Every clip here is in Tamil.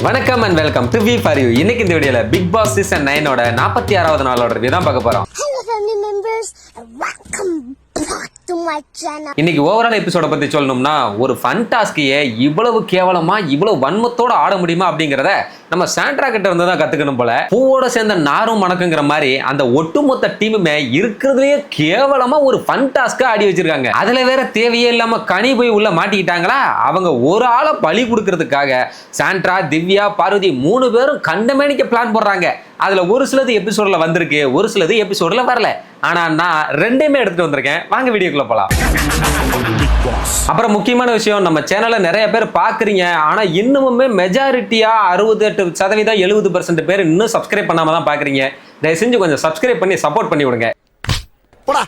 வணக்கம் and welcome to V for you. இன்னைக்கு இந்த வீடியோல பிக் பாஸ் சீசன் 9ஓட 46வது நாளோட ரிவ்யூ தான் பார்க்க போறோம். Hello family members, welcome back to my channel. இன்னைக்கு ஓவரால் எபிசோட பத்தி சொல்லணும்னா, ஒரு ஃபன் டாஸ்கையே இவ்வளவு கேவலமா இவ்வளவு வன்மத்தோட ஆட முடியுமா அப்படிங்கறத நம்ம சாண்ட்ரா கிட்ட இருந்து தான் கத்துக்கணும் போல. பூவோட சேர்ந்த நாரும் மணக்குங்கிற மாதிரி அந்த ஒட்டுமொத்த டீமுமே இருக்கிறதுலயே கேவலமா ஒரு ஃபன் டாஸ்க ஆடி வச்சிருக்காங்க. அதுல வேற தேவையே இல்லாம கனி போய் உள்ள மாட்டிக்கிட்டாங்களா. அவங்க ஒரு ஆளை பலி கொடுக்கறதுக்காக சாண்ட்ரா, திவ்யா, பார்வதி 3 பேரும் கண்டமேனிக்க பிளான் போடுறாங்க. அதுல ஒரு சிலது எபிசோட்ல வந்திருக்கு, ஒரு சிலது எபிசோட்ல வரல. ஆனா நான் ரெண்டையுமே எடுத்துட்டு வந்திருக்கேன். வாங்க வீடியோக்குள்ள போலாம். அப்புறம் முக்கியமான விஷயம், நம்ம சேனல்ல நிறைய பேர் பாக்குறீங்க, ஆனா இன்னுமுமே மெஜாரிட்டியா 68% 70% பேர் இன்னும் சப்ஸ்கிரைப் பண்ணாம தான் பாக்குறீங்க. தயவு செஞ்சு கொஞ்சம் சப்ஸ்கிரைப் பண்ணி சப்போர்ட் பண்ணி விடுங்க.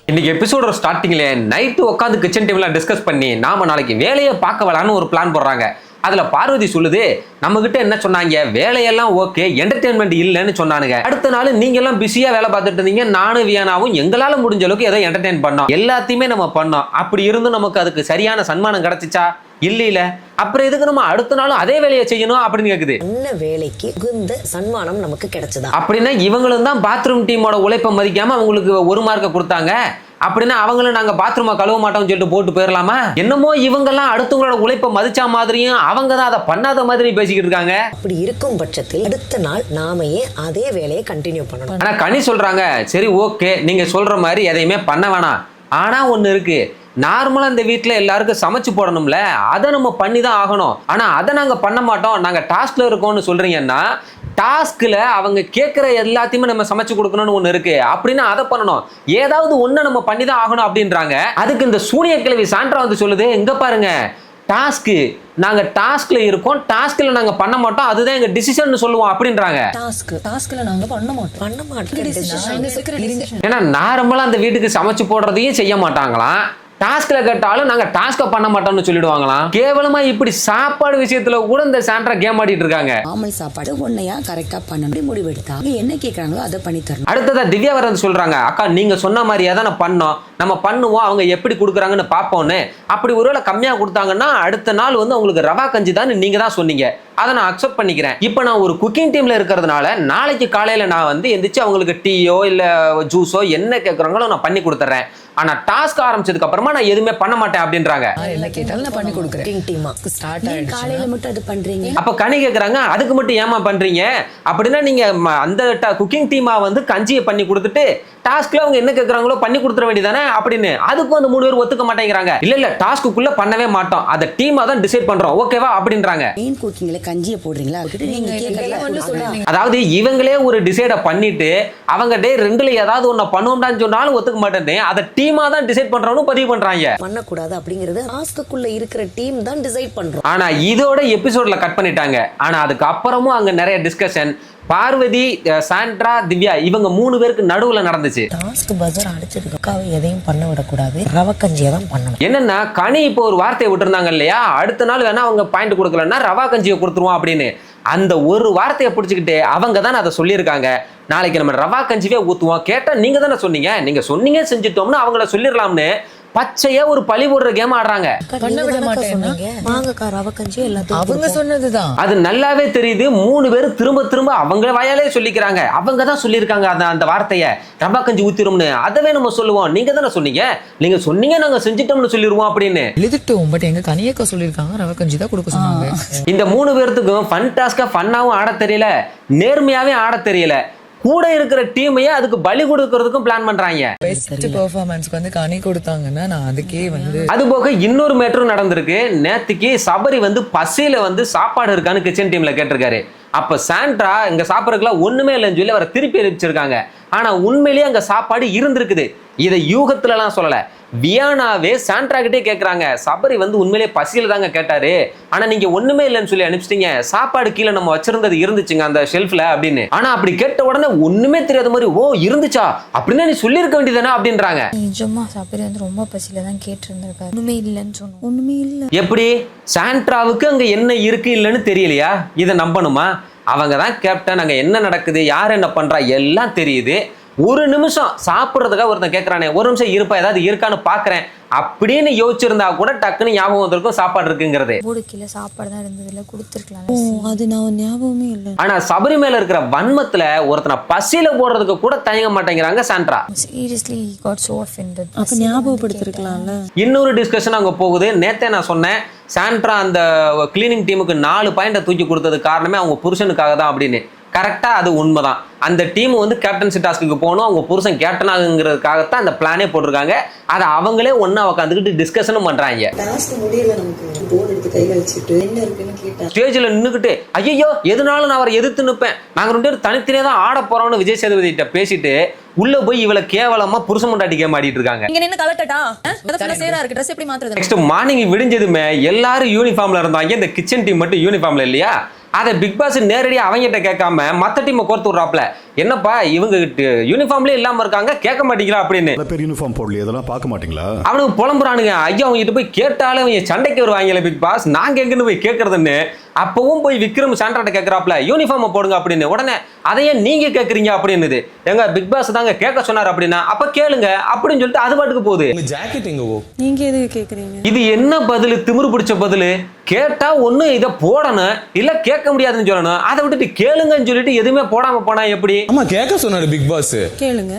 இன்னைக்கு எபிசோட ஸ்டார்டிங்ல நைட்டு உட்காந்து கிச்சன் டேபிள்ல டிஸ்கஸ் பண்ணி நாம நாளைக்கு வேலையை பார்க்க வரலான்னு ஒரு பிளான் போடுறாங்க. அதுல பார்வதி சொல்லுது, நம்ம கிட்ட என்ன சொன்னாங்க, வேலையெல்லாம் ஓகே, என்டர்டைன்மெண்ட் இல்லைன்னு சொன்னானுங்க. அடுத்த நாள் நீங்க எல்லாம் பிஸியா வேலை பார்த்துட்டு இருந்தீங்க, நானும் வியானாவும் எங்களால முடிஞ்ச அளவுக்கு ஏதோ என்டர்டைன் பண்ணோம், எல்லாத்தையுமே நம்ம பண்ணோம். அப்படி இருந்தும் நமக்கு அதுக்கு சரியான சன்மானம் கிடைச்சிச்சா? இல்ல. அப்புறம் எதுக்கு நம்ம அடுத்த நாளும் அதே வேலையை செய்யணும் அப்படின்னு கேக்குது. என்ன வேலைக்கு உகந்த சன்மானம் நமக்கு கிடைச்சதா? அப்படின்னா இவங்களும் தான் பாத்ரூம் டீமோட உழைப்பை மதிக்காம அவங்களுக்கு 1 மார்க்கை கொடுத்தாங்க. அப்படின்னா அவங்களும் நாங்க பாத்ரூமை கழுவ மாட்டோம்னு சொல்லிட்டு போட்டு போயிடலாமா? என்னமோ இவங்கெல்லாம் அடுத்தவங்களோட உழைப்பை மதிச்சா மாதிரியும் அவங்க தான் அதை பண்ணாத மாதிரி பேசிக்கிட்டு இருக்காங்க. அப்படி இருக்கும் பட்சத்தில் அடுத்த நாள் நாம ஏன் அதே வேலையை கண்டினியூ பண்ணணும்? ஆனா கனி சொல்றாங்க, சரி ஓகே, நீங்க சொல்ற மாதிரி எதையுமே பண்ண வேணாம். ஆனா ஒண்ணு இருக்கு, நார்மலா இந்த வீட்டுல எல்லாருக்கும் சமைச்சு போடணும்ல, அதை நம்ம பண்ணி தான் ஆகணும். ஆனா அதை நாங்க பண்ண மாட்டோம், நாங்க டாஸ்க்ல இருக்கோம்னு சொல்றீங்கன்னா, டாஸ்க்ல அவங்க கேட்கிற எல்லாத்தையுமே நம்ம சமைச்சு கொடுக்கணும்னு ஒண்ணு இருக்கு. அப்படின்னா அதை பண்ணணும், ஏதாவது ஒண்ணு நம்ம பண்ணி தான் ஆகணும் அப்படின்றாங்க. அதுக்கு இந்த சூனிய கிழவி சாண்ட்ரா வந்து சொல்லுது, எங்க பாருங்க, டாஸ்க் நாங்க டாஸ்க்ல இருக்கோம், டாஸ்க்ல நாங்க பண்ண மாட்டோம், அதுதான் எங்க டிசிஷன் சொல்லுவோம் அப்படின்றாங்க. டாஸ்க்ல நாங்க பண்ண மாட்டோம். ஏன்னா நார்மலா அந்த வீட்டுக்கு சமைச்சு போடுறதையும் செய்ய மாட்டாங்களாம், டாஸ்க்ல கேட்டாலும் நாங்க டாஸ்க பண்ண மாட்டோம்னு சொல்லிடுவாங்களாம். கேவலமா இப்படி சாப்பாடு விஷயத்துல கூட இந்த சாண்ட்ரா கேம் ஆடிட்டு இருக்காங்க. நார்மல் சாப்பாடு ஒன்னையா கரெக்டா பண்ணணும் முடிவெடுத்தா என்ன கேக்குறாங்களோ அதை பண்ணி தரணும். அடுத்ததா திவ்யா வரது சொல்றாங்க, அக்கா நீங்க சொன்ன மாதிரியே தான் பண்ணோம், நம்ம பண்ணுவோம், அவங்க எப்படி கொடுக்குறாங்கன்னு பார்ப்போம்னு. அப்படி ஒருவேளை கம்மியா கொடுத்தாங்கன்னா அடுத்த நாள் வந்து அவங்களுக்கு ரவா கஞ்சி தான் நீங்க தான் சொன்னீங்க, அதை நான் அக்செப்ட் பண்ணிக்கிறேன். இப்போ நான் ஒரு குக்கிங் டீம்ல இருக்கிறதுனால நாளைக்கு காலையில நான் வந்து எந்திரிச்சு அவங்களுக்கு டீயோ இல்ல ஜூஸோ என்ன கேட்கறாங்களோ நான் பண்ணி கொடுத்துறேன். ஆனா டாஸ்க் ஆரம்பிச்சதுக்கு அப்புறமா நான் எதுவுமே பண்ண மாட்டேன் அப்படின்றாங்க. என்ன கேட்டாலும் நான் பண்ணி கொடுக்குறேன். ஸ்டார்ட் ஆயிடுச்சு, காலையில மட்டும் அது பண்றீங்க. அப்ப கனி கேக்குறாங்க, அதுக்கு மட்டும் ஏமா பண்றீங்க? அப்படின்னா நீங்க அந்த குக்கிங் டீமா வந்து கஞ்சியை பண்ணி கொடுத்துட்டு டாஸ்க்ல அவங்க என்ன கேக்குறாங்களோ பண்ணி கொடுத்துற வேண்டியதானே அப்படின்னு. அதுக்கும் அந்த 3 பேர் ஒத்துக்க மாட்டேங்கிறாங்க. இல்ல டாஸ்க்குள்ள பண்ணவே மாட்டோம், அத டீமா தான் டிசைட் பண்றோம், ஓகேவா அப்படின்றாங்க. மெயின் குக்கிங்ல கஞ்சியை போடுறீங்களா, நீங்க கேட்கல. அதாவது இவங்களே ஒரு டிசைட பண்ணிட்டு அவங்க டே 2ல ஏதாவது ஒண்ணு பண்ணுவோம்டான்னு சொன்னாலும் ஒத்துக்க மாட்டேன், அதை டீமா தான் டிசைட் பண்றோம்னு பதிவு பண்றாங்க. பண்ணக்கூடாது அப்படிங்கறது டாஸ்க்குள்ள இருக்கிற டீம் தான் டிசைட் பண்றோம். ஆனா இதோட எபிசோட்ல கட் பண்ணிட்டாங்க. ஆனா அதுக்கு அப்புறமும் அங்க நிறைய டிஸ்கஷன் பார்வதி, சாண்ட்ரா, திவ்யா இவங்க 3 பேருக்கு நடுவுல நடந்துச்சு. டாஸ்க் பஜர் அடிச்சதுக்காக எதையும் பண்ண விடக்கூடாது, ரவா கஞ்சியை தான் பண்ணணும். என்னன்னா கனி இப்போ ஒரு வார்த்தையை விட்டுருந்தாங்க இல்லையா, அடுத்த நாள் வேணா அவங்க பாயிண்ட் கொடுக்கலன்னா ரவா கஞ்சியை கொடுத்துருவோம் அப்படின்னு. அந்த ஒரு வார்த்தையை பிடிச்சிக்கிட்டு அவங்க தான் அதை சொல்லியிருக்காங்க, நாளைக்கு நம்ம ரவா கஞ்சிவே ஊத்துவோம். கேட்டா நீங்க தானே சொன்னீங்க, நீங்க சொன்னீங்க செஞ்சுட்டோம்னு அவங்கள சொல்லிடலாம்னு பச்சையா ஒரு பழி போடுற கேம் ஆடுறாங்க. பண்ண விட மாட்டேன், வாங்கக்கா ரவா கஞ்சி எல்லாத்தையும் அவங்க சொன்னதுதான். அது நல்லாவே தெரியுது. 3 பேரும் திரும்ப திரும்ப அவங்க வாயாலே சொல்லிக்கிறாங்க, அவங்க தான் சொல்லியிருக்காங்க அந்த வார்த்தையை, ரவா கஞ்சி ஊத்திரும்னு. அதவே நம்ம சொல்லுவோம், நீங்க தானே சொன்னீங்க, நீங்க சொன்னீங்க நாங்க செஞ்சிட்டோம்னு சொல்லிடுவோம் அப்படின்னு எழுதிட்டோம். பட் எங்க கனியக்கா சொல்லியிருக்காங்க ரவா கஞ்சி தான் கொடுக்க சொன்னாங்க. இந்த 3 பேர்த்துக்கும் ஃபன் டாஸ்கா ஃபன்னாவும் ஆட தெரியல, நேர்மையாவே ஆட தெரியல. கூட இருக்கிற டீமையே அதுக்கு பலி கொடுக்கறதுக்கும் பிளான் பண்றாங்க. பெஸ்ட் பெர்ஃபார்மன்ஸ்க்கு வந்து கனி கொடுத்தாங்கன்னா நான் அதுக்கே வந்து. அது போக இன்னொரு மேட்டரும் நடந்திருக்கு. நேத்துக்கு சபரி வந்து பசியில வந்து சாப்பாடு இருக்கான்னு கிச்சன் டீம்ல கேட்டிருக்காரு. அப்ப சாண்ட்ரா இங்க சாப்பிடறதுக்குலாம் ஒண்ணுமே இல்லைன்னு சொல்லி அவரை திருப்பி அனுப்பிச்சிருக்காங்க. ஆனா உண்மையிலேயே அங்க சாப்பாடு இருந்திருக்குது. இதை யூகத்துல எல்லாம் சொல்லல, வியானாவே சாண்ட்ரா கிட்டே கேட்கறாங்க, சபரி வந்து உண்மையிலேயே பசியில தாங்க கேட்டாரு, ஆனா நீங்க ஒண்ணுமே இல்லைன்னு சொல்லி அனுப்பிச்சிட்டீங்க, சாப்பாடு கீழே நம்ம வச்சிருந்தது இருந்துச்சுங்க அந்த ஷெல்ஃப்ல அப்படின்னு. ஆனா அப்படி கேட்ட உடனே ஒண்ணுமே தெரியாத மாதிரி, ஓ இருந்துச்சா அப்படின்னா நீ சொல்லியிருக்க வேண்டியதானே அப்படின்றாங்க. நிஜமா சபரி வந்து ரொம்ப பசியில தான் கேட்டிருந்திருக்காரு, ஒண்ணுமே இல்லைன்னு சொன்னோம், ஒண்ணுமே இல்ல. எப்படி சாண்ட்ராவுக்கு அங்க என்ன இருக்கு இல்லைன்னு தெரியலையா? இதை நம்பணுமா? அவங்க தான் கேப்டன், அங்க என்ன நடக்குது, யார் என்ன பண்றா எல்லாம் தெரியுது. ஒரு நிமிஷம் சாப்பிட்றதுக்காக ஒருத்தன் கேட்கறானே, ஒரு நிமிஷம் இருப்பா ஏதாவது இருக்கான்னு பாக்குறேன் அப்படின்னு யோசிச்சிருந்தா கூட டக்குன்னு ஞாபகம் வந்திருக்கும் சாப்பாடு இருக்குங்கிறது. போர்டு கீழே சாப்பாடு தான் இருந்ததுல கொடுத்துருக்கலாம். அது நான் ஞாபகமே இல்லை. ஆனா சபரி மேல இருக்கிற வன்மத்துல ஒருத்தனை பசியில போடுறதுக்கு கூட தயங்க மாட்டேங்கிறாங்க Sandra. Seriously he got so offended. அப்ப ஞாபகப்படுத்திருக்கலாம்ல. இன்னொரு டிஸ்கஷன் அங்க போகுது. நேத்தே நான் சொன்னேன் சாண்ட்ரா அந்த கிளீனிங் டீமுக்கு 4 பாயிண்ட தூக்கி கொடுத்தது காரணமே அவங்க புருஷனுக்காக தான் அப்படின்னு. கரெக்டா அது உண்மைதான். அந்த டீம் வந்து கேப்டன்சி டாஸ்க்கு போகணும், அவங்க புருஷன் கேப்டன் ஆகுங்கிறதுக்காகத்தான் அந்த பிளானே போட்டிருக்காங்க. அதை அவங்களே ஒன்னா உட்காந்துக்கிட்டு டிஸ்கஷனும் பண்றாங்க. ஸ்டேஜ்ல நின்னுக்கிட்டு ஐயோ எதுனாலும் நான் அவரை எதிர்த்து நிற்பேன், நாங்க 2 பேரும் தனித்தனியே தான் ஆட போறோம்னு விஜய் சேதுபதி கிட்ட பேசிட்டு உள்ள போய் இவளை கேவலமா புருஷன் முண்டாட்டி கேம் ஆடிட்டு இருக்காங்க. நெக்ஸ்ட் மார்னிங் விடிஞ்சதுமே எல்லாரும் யூனிஃபார்ம்ல இருந்தாங்க. இந்த கிச்சன் டீம் மட்டும் யூனிஃபார்ம்ல இல்லையா. அதை பிக் பாஸ் நேரடியாக அவங்ககிட்ட கேட்காம மற்ற டீமை கோர்த்து விட்றாப்ல. என்னப்பா இவங்க யூனிஃபார்ம்லேயே இல்லாம இருக்காங்க, கேட்க மாட்டீங்களா அப்படின்னு. யூனிஃபார்ம் போடலையே, அதெல்லாம் பார்க்க மாட்டீங்களா? அவனுக்கு புலம்புறானுங்க. ஐயா அவங்க கிட்ட போய் கேட்டாலும் அவங்க சண்டைக்கு வருவாங்கல்ல பிக் பாஸ், நாங்க எங்கன்னு போய் கேட்கறதுன்னு. அப்பவும் போய் விக்ரம் சாண்ட்ராட்ட கேட்கறாப்ல யூனிஃபார்மை போடுங்க அப்படின்னு. உடனே அதையே நீங்க கேட்கறீங்க அப்படின்னு. எங்க பிக் பாஸ் தாங்க கேட்க சொன்னார் அப்படின்னா அப்ப கேளுங்க அப்படின்னு சொல்லிட்டு அது பாட்டுக்கு போகுது. நீங்க எதுக்கு கேக்குறீங்க? இது என்ன பதில்? திமிரு பிடிச்ச பதில். கேட்டா ஒண்ணு இதை போடணும், இல்ல கேட்க முடியாதுன்னு சொல்லணும். அதை விட்டுட்டு கேளுங்கன்னு சொல்லிட்டு எதுவுமே போடாம போனா எப்படி? ஆமா கேட்க சொன்னாரு பிக் பாஸ். கேளுங்க.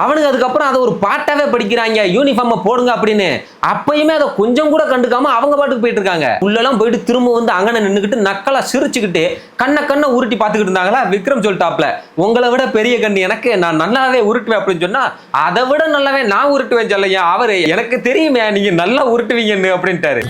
அவனுக்கு அதுக்கப்புறம் அதை ஒரு பாட்டாவே படிக்கிறாங்க, யூனிஃபார்மை போடுங்க அப்படின்னு. அப்பயுமே அதை கொஞ்சம் கூட கண்டுக்காம அவங்க பாட்டுக்கு போயிட்டு இருக்காங்க. உள்ளெல்லாம் போயிட்டு திரும்ப வந்து அங்கன நின்னுக்கிட்டு நக்கலா சிரிச்சுக்கிட்டு கண்ணை உருட்டி பார்த்துக்கிட்டு இருந்தாங்களா. விக்ரம் சொல்லிட்டாப்ல, உங்களை விட பெரிய கண்ணு எனக்கு, நான் நல்லாவே உருட்டுவேன் அப்படின்னு சொன்னா அதை விட நல்லாவே நான் உருட்டுவேன் சொல்லையா. அவரு எனக்கு தெரியுமே நீங்க நல்லா உருட்டுவீங்கன்னு அப்படின்ட்டாரு.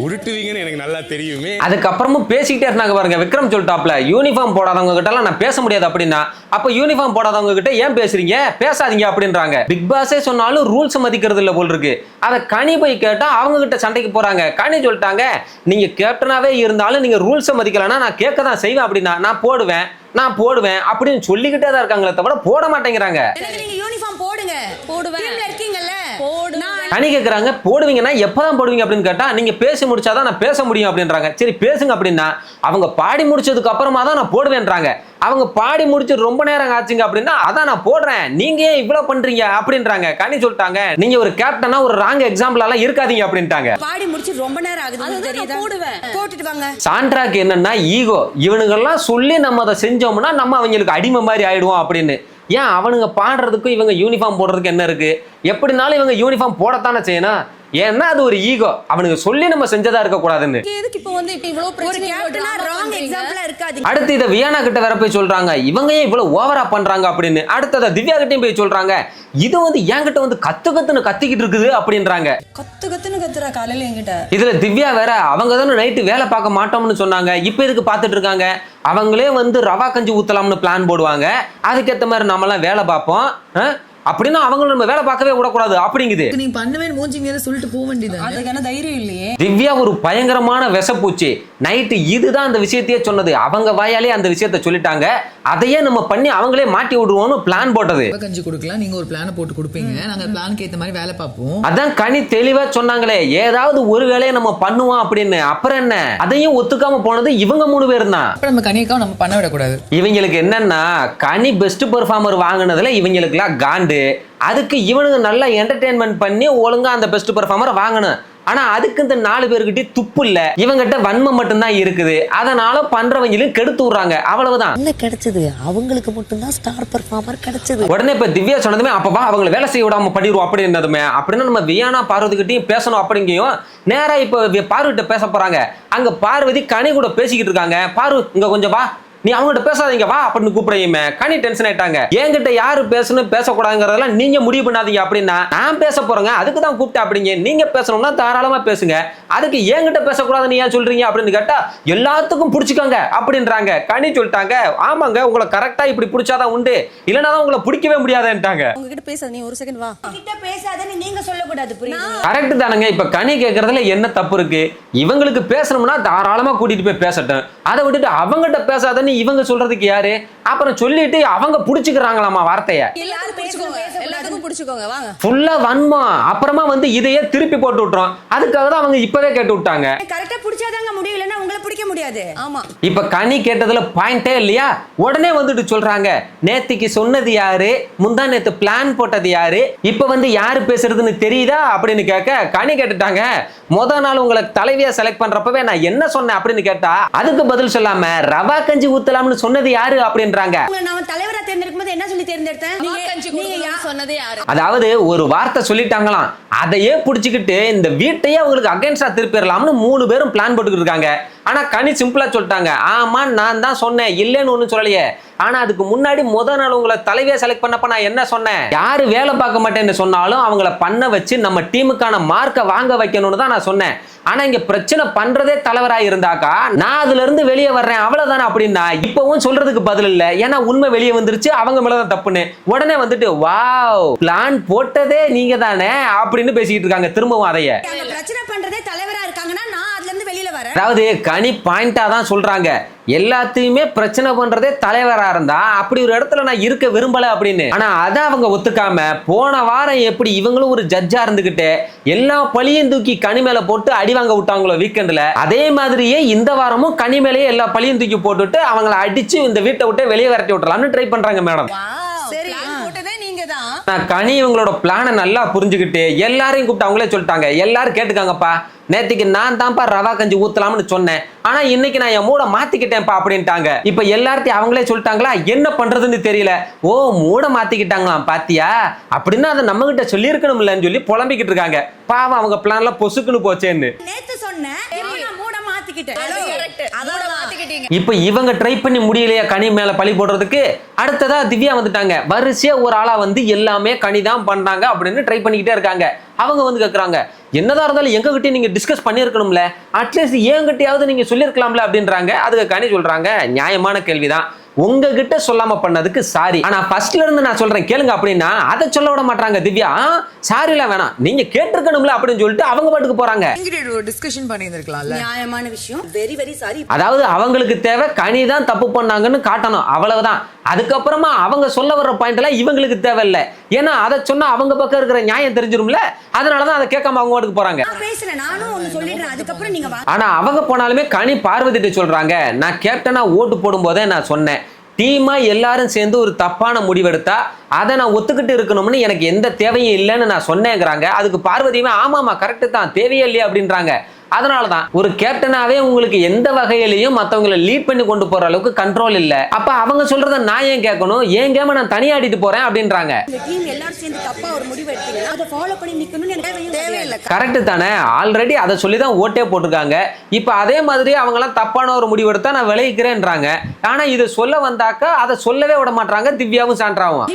உருட்டுவீங்கன்னு எனக்கு நல்லா தெரியுமே. அதுக்கப்புறமும் பேசிக்கிட்டே இருந்தாங்க பாருங்க. விக்ரம் சொல்லிட்டாப்ல, யூனிஃபார்ம் போடாதவங்க கிட்ட எல்லாம் நான் பேச முடியாது அப்படின்னா அப்ப யூனிஃபார்ம் போடாதவங்க கிட்ட ஏன் பேசுறீங்க, பேசாதீங்க அப்படின்றாங்க. பிக் பாஸே சொன்னாலும் ரூல்ஸ் மதிக்கிறது இல்ல போல் இருக்கு. அதை கனி போய் கேட்டா அவங்க கிட்ட சண்டைக்கு போறாங்க. கனி சொல்லிட்டாங்க, நீங்க கேப்டனாவே இருந்தாலும் நீங்க ரூல்ஸை மதிக்கலன்னா நான் கேட்க தான் செய்வேன் அப்படின்னா நான் போடுவேன் அப்படின்னு சொல்லிக்கிட்டே தான் இருக்காங்களே தவிர போட மாட்டேங்கிறாங்க. கனி கேட்கறாங்க, போடுவீங்கன்னா எப்பதான் போடுவீங்க அப்படின்னு கேட்டா நீங்க பேசி முடிச்சாதான் நான் பேச முடியும் அப்படின்றாங்க. சரி பேசுங்க அப்படின்னா அவங்க பாடி முடிச்சதுக்கு அப்புறமா தான் நான் போடுவேன்றாங்க. அவங்க பாடி முடிச்சு ரொம்ப நேரம் ஆச்சுங்க அப்படின்னா அதான் நான் போடுறேன், நீங்க ஏன் இவ்வளவு பண்றீங்க அப்படின்றாங்க. கனி சொல்லிட்டாங்க, நீங்க ஒரு கேப்டனா ஒரு ராங் எக்ஸாம்பிள் எல்லாம் இருக்காதீங்க அப்படின்ட்டாங்க. பாடி முடிச்சு ரொம்ப நேரம் ஆகுது, போட்டுட்டு வாங்க. சாண்ட்ராக்கு என்னன்னா ஈகோ, இவனுங்கெல்லாம் சொல்லி நம்ம அதை செஞ்சோம்னா நம்ம அவங்களுக்கு அடிமை மாதிரி ஆயிடுவோம் அப்படின்னு. ஏன் அவனுங்க பாடுறதுக்கும் இவங்க யூனிஃபார்ம் போடுறதுக்கு என்ன இருக்கு? எப்படினாலும் இவங்க யூனிஃபார்ம் போடத்தானே செய்யணும். ஏன்னா அது ஒரு ஈகோ, அவனுக்கு சொல்லி நம்ம செஞ்சதா இருக்க கூடாதுன்னு. அடுத்து இதை வியானா கிட்ட வேற போய் சொல்றாங்க, இவங்க ஏன் இவ்வளவு ஓவரா பண்றாங்க அப்படின்னு. அடுத்ததை திவ்யா கிட்டையும் போய் சொல்றாங்க, இது வந்து என்கிட்ட வந்து கத்துன்னு கத்திக்கிட்டு இருக்குது அப்படின்றாங்க. கத்துன்னு கத்துறா காலையில என்கிட்ட. இதுல திவ்யா வேற அவங்க தானே நைட்டு வேலை பார்க்க மாட்டோம்னு சொன்னாங்க, இப்ப இதுக்கு பார்த்துட்டு இருக்காங்க. அவங்களே வந்து ரவா கஞ்சி ஊத்தலாம்னு பிளான் போடுவாங்க, அதுக்கேற்ற மாதிரி நம்மலாம் வேலை பார்ப்போம் அப்படின்னா அவங்களும் நம்ம வேலை பார்க்கவே விடக்கூடாது அப்படிங்குது. நீ பண்ணுவேன் மூஞ்சிங்க சொல்லிட்டு போக வேண்டியது. அதுக்கான தைரியம் இல்லையே. திவ்யா ஒரு பயங்கரமான விஷப்பூச்சி. நைட்டு இதுதான் அந்த விஷயத்தையே சொன்னது, அவங்க வாயாலே அந்த விஷயத்த சொல்லிட்டாங்க. அதையே நம்ம பண்ணி அவங்களே மாட்டி விடுவோம்னு பிளான் போட்டது. கஞ்சி கொடுக்கலாம், நீங்க ஒரு பிளான் போட்டு கொடுப்பீங்க, நாங்க பிளானுக்கு ஏத்த மாதிரி வேலை பார்ப்போம். அதான் கனி தெளிவா சொன்னாங்களே, ஏதாவது ஒரு வேலையை நம்ம பண்ணுவோம் அப்படின்னு. அப்புறம் என்ன, அதையும் ஒத்துக்காம போனது இவங்க 3 பேரும் தான். நம்ம கனிக்காவும் நம்ம பண்ண விடக்கூடாது. இவங்களுக்கு என்னன்னா கனி பெஸ்ட் பெர்ஃபார்மர் வாங்கினதுல இவங்களுக்குலாம் காண்டு. அதுக்கு இவனுங்க நல்லா என்டர்டெயின்மெண்ட் பண்ணி ஒழுங்கா அந்த பெஸ்ட் பெர்ஃபார்மர் வாங்கணும். ஆனா அதுக்கு இந்த 4 பேர்கிட்ட துப்பு இல்ல, இவங்கிட்ட வன்மம் மட்டும்தான் இருக்குது. அதனால பண்றவங்களும் கெடுத்து விடுறாங்க, அவ்வளவுதான். என்ன கிடைச்சது? அவங்களுக்கு மட்டும்தான் ஸ்டார் பெர்ஃபார்மர் கிடைச்சது. உடனே இப்ப திவ்யா சொன்னதுமே அப்பவா அவங்களை வேலை செய்ய விடாம பண்ணிடுவோம் அப்படின்னதுமே அப்படின்னா நம்ம வியானா பார்வதிக்கிட்டையும் பேசணும் அப்படிங்கையும் நேரா இப்ப பார்வதிட்ட பேச போறாங்க. அங்க பார்வதி கனி கூட பேசிக்கிட்டு இருக்காங்க. பாரு இங்க கொஞ்சம் வா, நீ அவங்ககிட்ட பேசாதீங்க வா அப்படின்னு கூப்பிடுறீங்க. கனி டென்ஷன் ஆயிட்டாங்க. என்கிட்ட யாரு பேசணும் பேசக்கூடாதுங்கிறதெல்லாம் நீங்க முடிவு பண்ணாதீங்க அப்படின்னா நான் பேச போறேங்க, அதுக்கு தான் கூப்பிட்டேன் அப்படிங்க. நீங்க பேசணும்னா தாராளமா பேசுங்க, அதுக்கு என்கிட்ட பேசக்கூடாதுன்னு ஏன் சொல்றீங்க அப்படின்னு கேட்டா எல்லாத்துக்கும் பிடிச்சிக்கோங்க அப்படின்றாங்க. கனி சொல்லிட்டாங்க, ஆமாங்க உங்களை கரெக்டா இப்படி பிடிச்சாதான் உண்டு, இல்லைன்னா உங்களை பிடிக்கவே முடியாதுன்ட்டாங்க. உங்ககிட்ட பேசாத, நீ ஒரு செகண்ட் வா. கிட்ட பேசாதன்னு நீங்க சொல்லக்கூடாது, புரியுதா? கரெக்ட் தானங்க. இப்ப கனி கேட்கறதுல என்ன தப்பு இருக்கு? இவங்களுக்கு பேசணும்னா தாராளமா கூட்டிட்டு போய் பேசட்டும். அதை விட்டுட்டு அவங்ககிட்ட பேசாதன்னு எல்லாமே இவங்க சொல்றதுக்கு யாரு? அப்புறம் சொல்லிட்டு அவங்க புடிச்சுக்கிறாங்களாமா வார்த்தைய. ஃபுல்லா வன்மம். அப்புறமா வந்து இதையே திருப்பி போட்டு விட்டுறோம். அதுக்காக தான் அவங்க இப்பவே கேட்டு விட்டாங்க. கரெக்டா பிடிச்சாதாங்க முடியும், இல்லைன்னா உங்களை பிடிக்க முடியாது. ஆமா. இப்ப கனி கேட்டதுல பாயிண்டே இல்லையா? உடனே வந்துட்டு சொல்றாங்க, நேத்திக்கு சொன்னது யாரு, முந்தா நேத்து பிளான் போட்டது யாரு, இப்ப வந்து யாரு பேசுறதுன்னு தெரியுதா அப்படின்னு கேட்க கனி கேட்டுட்டாங்க, முத நாள் உங்களை தலைவியா செலக்ட் பண்றப்பவே நான் என்ன சொன்னேன் அப்படின்னு கேட்டா அதுக்கு பதில் சொல்லாம ரவா கஞ்சி ஊத்தலாம்னு சொன்னது யாரு அப்படின்றாங்க. நான் தலைவரா தேர்ந்தெடுக்கும் போது என்ன சொல்லி தேர்ந்தெடுத்தேன்? சொன்னது யாரு? அதாவது ஒரு வார்த்தை சொல்லிட்டாங்களாம், அதையே புடிச்சுக்கிட்டு இந்த வீட்டையே அவங்களுக்கு அகைன்ஸ்டா திருப்பிடலாம்னு 3 பேரும் பிளான் போட்டுக்கிட்டு இருக்காங்க. ஆனா கனி சிம்பிளா சொல்லிட்டாங்க, ஆமா நான் தான் சொன்னேன், இல்லைன்னு ஒண்ணும் சொல்லலையே. ஆனா அதுக்கு முன்னாடி முத நாள் உங்களை தலைவியா செலக்ட் பண்ணப்ப நான் என்ன சொன்னேன்? யாரு வேலை பார்க்க மாட்டேன்னு சொன்னாலும் அவங்கள பண்ண வச்சு நம்ம டீமுக்கான மார்க்கை வாங்க வைக்கணும்னு தான் நான் சொன்னேன். ஆனா இங்க பிரச்சனை பண்றதே தலைவரா இருந்தாக்கா நான் அதுல இருந்து வெளியே வர்றேன் அவ்வளவுதானே அப்படின்னா இப்பவும் சொல்றதுக்கு பதில் இல்ல. ஏன்னா உண்மை வெளியே வந்துருச்சு, அவங்க மேலதான் தப்புன்னு. உடனே வந்துட்டு வாவ் பிளான் போட்டதே நீங்க தானே அப்படின்னு பேசிக்கிட்டு இருக்காங்க திரும்பவும் அதைய. பிரச்சனை பண்றதே தலைவரா இருக்காங்கன்னா நான் அதுல இருந்து வெளியில வரேன். அதாவது கனி பாயிண்டா தான் சொல்றாங்க, எல்லாத்தையுமே பிரச்சனை பண்றதே தலைவரா இருந்தா அப்படி ஒரு இடத்துல நான் இருக்க விரும்பல அப்படின்னு. ஆனா அதை அவங்க ஒத்துக்காம போன வாரம் எப்படி இவங்களும் ஒரு ஜட்ஜா இருந்துகிட்டு எல்லா பழியும் தூக்கி கனி மேல போட்டு அடி வாங்க விட்டாங்களோ வீக்கெண்ட்ல, அதே மாதிரியே இந்த வாரமும் கனி மேலேயே எல்லா பழியும் தூக்கி போட்டுட்டு அவங்களை அடிச்சு இந்த வீட்டை விட்டு வெளியே விரட்டி விட்டுறலாம்னு ட்ரை பண்றாங்க மேடம். கனி இவங்களோட பிளானை நல்லா புரிஞ்சுக்கிட்டு எல்லாரையும் கூப்பிட்டு அவங்களே சொல்லிட்டாங்க, எல்லாரும் கேட்டுக்காங்கப்பா, நேத்திக்கு நான் தான்ப்பா ரவா கஞ்சி ஊத்தலாம்னு சொன்னேன், ஆனா இன்னைக்கு நான் என் மூட மாத்திக்கிட்டேன்ப்பா அப்படின்ட்டாங்க. இப்ப எல்லார்த்தையும் அவங்களே சொல்லிட்டாங்களா, என்ன பண்றதுன்னு தெரியல. ஓ மூட மாத்திக்கிட்டாங்களாம் பாத்தியா, அப்படின்னா அதை நம்ம கிட்ட சொல்லி இருக்கணும்லன்னு சொல்லி புலம்பிக்கிட்டு இருக்காங்க. பாவம் அவங்க பிளான்ல பொசுக்குன்னு போச்சேன்னு. இப்ப இவங்க ட்ரை பண்ணி முடியலையா கனி மேல பழி போடுறதுக்கு, அடுத்ததா திவ்யா வந்துட்டாங்க. வரிசையா ஒரு ஆளா வந்து எல்லாமே கனி தான் பண்றாங்க அப்படின்னு ட்ரை பண்ணிக்கிட்டே இருக்காங்க. அவங்க வந்து கேக்குறாங்க, என்னதான் இருந்தாலும் எங்க கிட்ட நீங்க டிஸ்கஸ் பண்ணிருக்கணும்ல, அட்லீஸ்ட் என்கிட்டயாவது நீங்க சொல்லிருக்கலாம்ல அப்படின்றாங்க. அதுக்கு கனி சொல்றாங்க, நியாயமான கேள்விதான், உங்ககிட்ட சொல்லாம பண்ணதுக்கு சாரி, ஆனா ஃபர்ஸ்ட்ல இருந்து நான் சொல்றேன் கேளுங்க அப்படின்னா அதை சொல்ல விட மாட்டாங்க திவ்யா. சாரி எல்லாம் வேணாம், நீங்க கேட்டிருக்கணும்ல அப்படின்னு சொல்லிட்டு அவங்க பாட்டுக்கு போறாங்க. டிஸ்கஷன் பண்ணியிருந்திருக்கலாம்ல, நியாயமான விஷயம், வெரி வெரி சாரி. அதாவது அவங்களுக்கு தேவை கனி தான் தப்பு பண்ணாங்கன்னு காட்டணும், அவ்வளவுதான். அதுக்கப்புறமா அவங்க சொல்ல வர்ற பாயிண்ட் எல்லாம் இவங்களுக்கு தேவையில்லை. ஏன்னா அதை சொன்னா அவங்க பக்கம் இருக்கிற நியாயம் தெரிஞ்சிரும்ல, அதனாலதான் அதை கேட்காம அவங்க பாட்டுக்கு போறாங்க. ஆனா அவங்க போனாலுமே கனி பார்வதிட்ட சொல்றாங்க, நான் கேப்டனா ஓட்டு போடும் போதே நான் சொன்னேன், டீமா எல்லாரும் சேர்ந்து ஒரு தப்பான முடிவெடுத்தா அதை நான் ஒத்துக்கிட்டு இருக்கணும்னு எனக்கு எந்த தேவையும் இல்லைன்னு நான் சொன்னேங்கிறாங்க. அதுக்கு பார்வதியுமே ஆமாமா கரெக்டு தான், தேவையே இல்லையா அப்படின்றாங்க. அதனாலதான் ஒரு கேப்டனாவே உங்களுக்கு எந்த வகையிலையும் மத்தவங்களை லீட் பண்ணி கொண்டு போற அளவுக்கு கண்ட்ரோல் இல்ல. அப்ப அவங்க சொல்றத நான் ஏன் கேட்கணும், ஏன் கேம நான் தனியா ஆடிட்டு போறேன் அப்படின்றாங்க. கரெக்ட் தானே, ஆல்ரெடி அதை சொல்லிதான் ஓட்டே போட்டிருக்காங்க. இப்ப அதே மாதிரி அவங்க எல்லாம் தப்பான ஒரு முடிவு எடுத்தா நான் விளைவிக்கிறேன்றாங்க. ஆனா இதை சொல்ல வந்தாக்கா அதை சொல்லவே விட மாட்டாங்க திவ்யாவும் சான்றாவும்.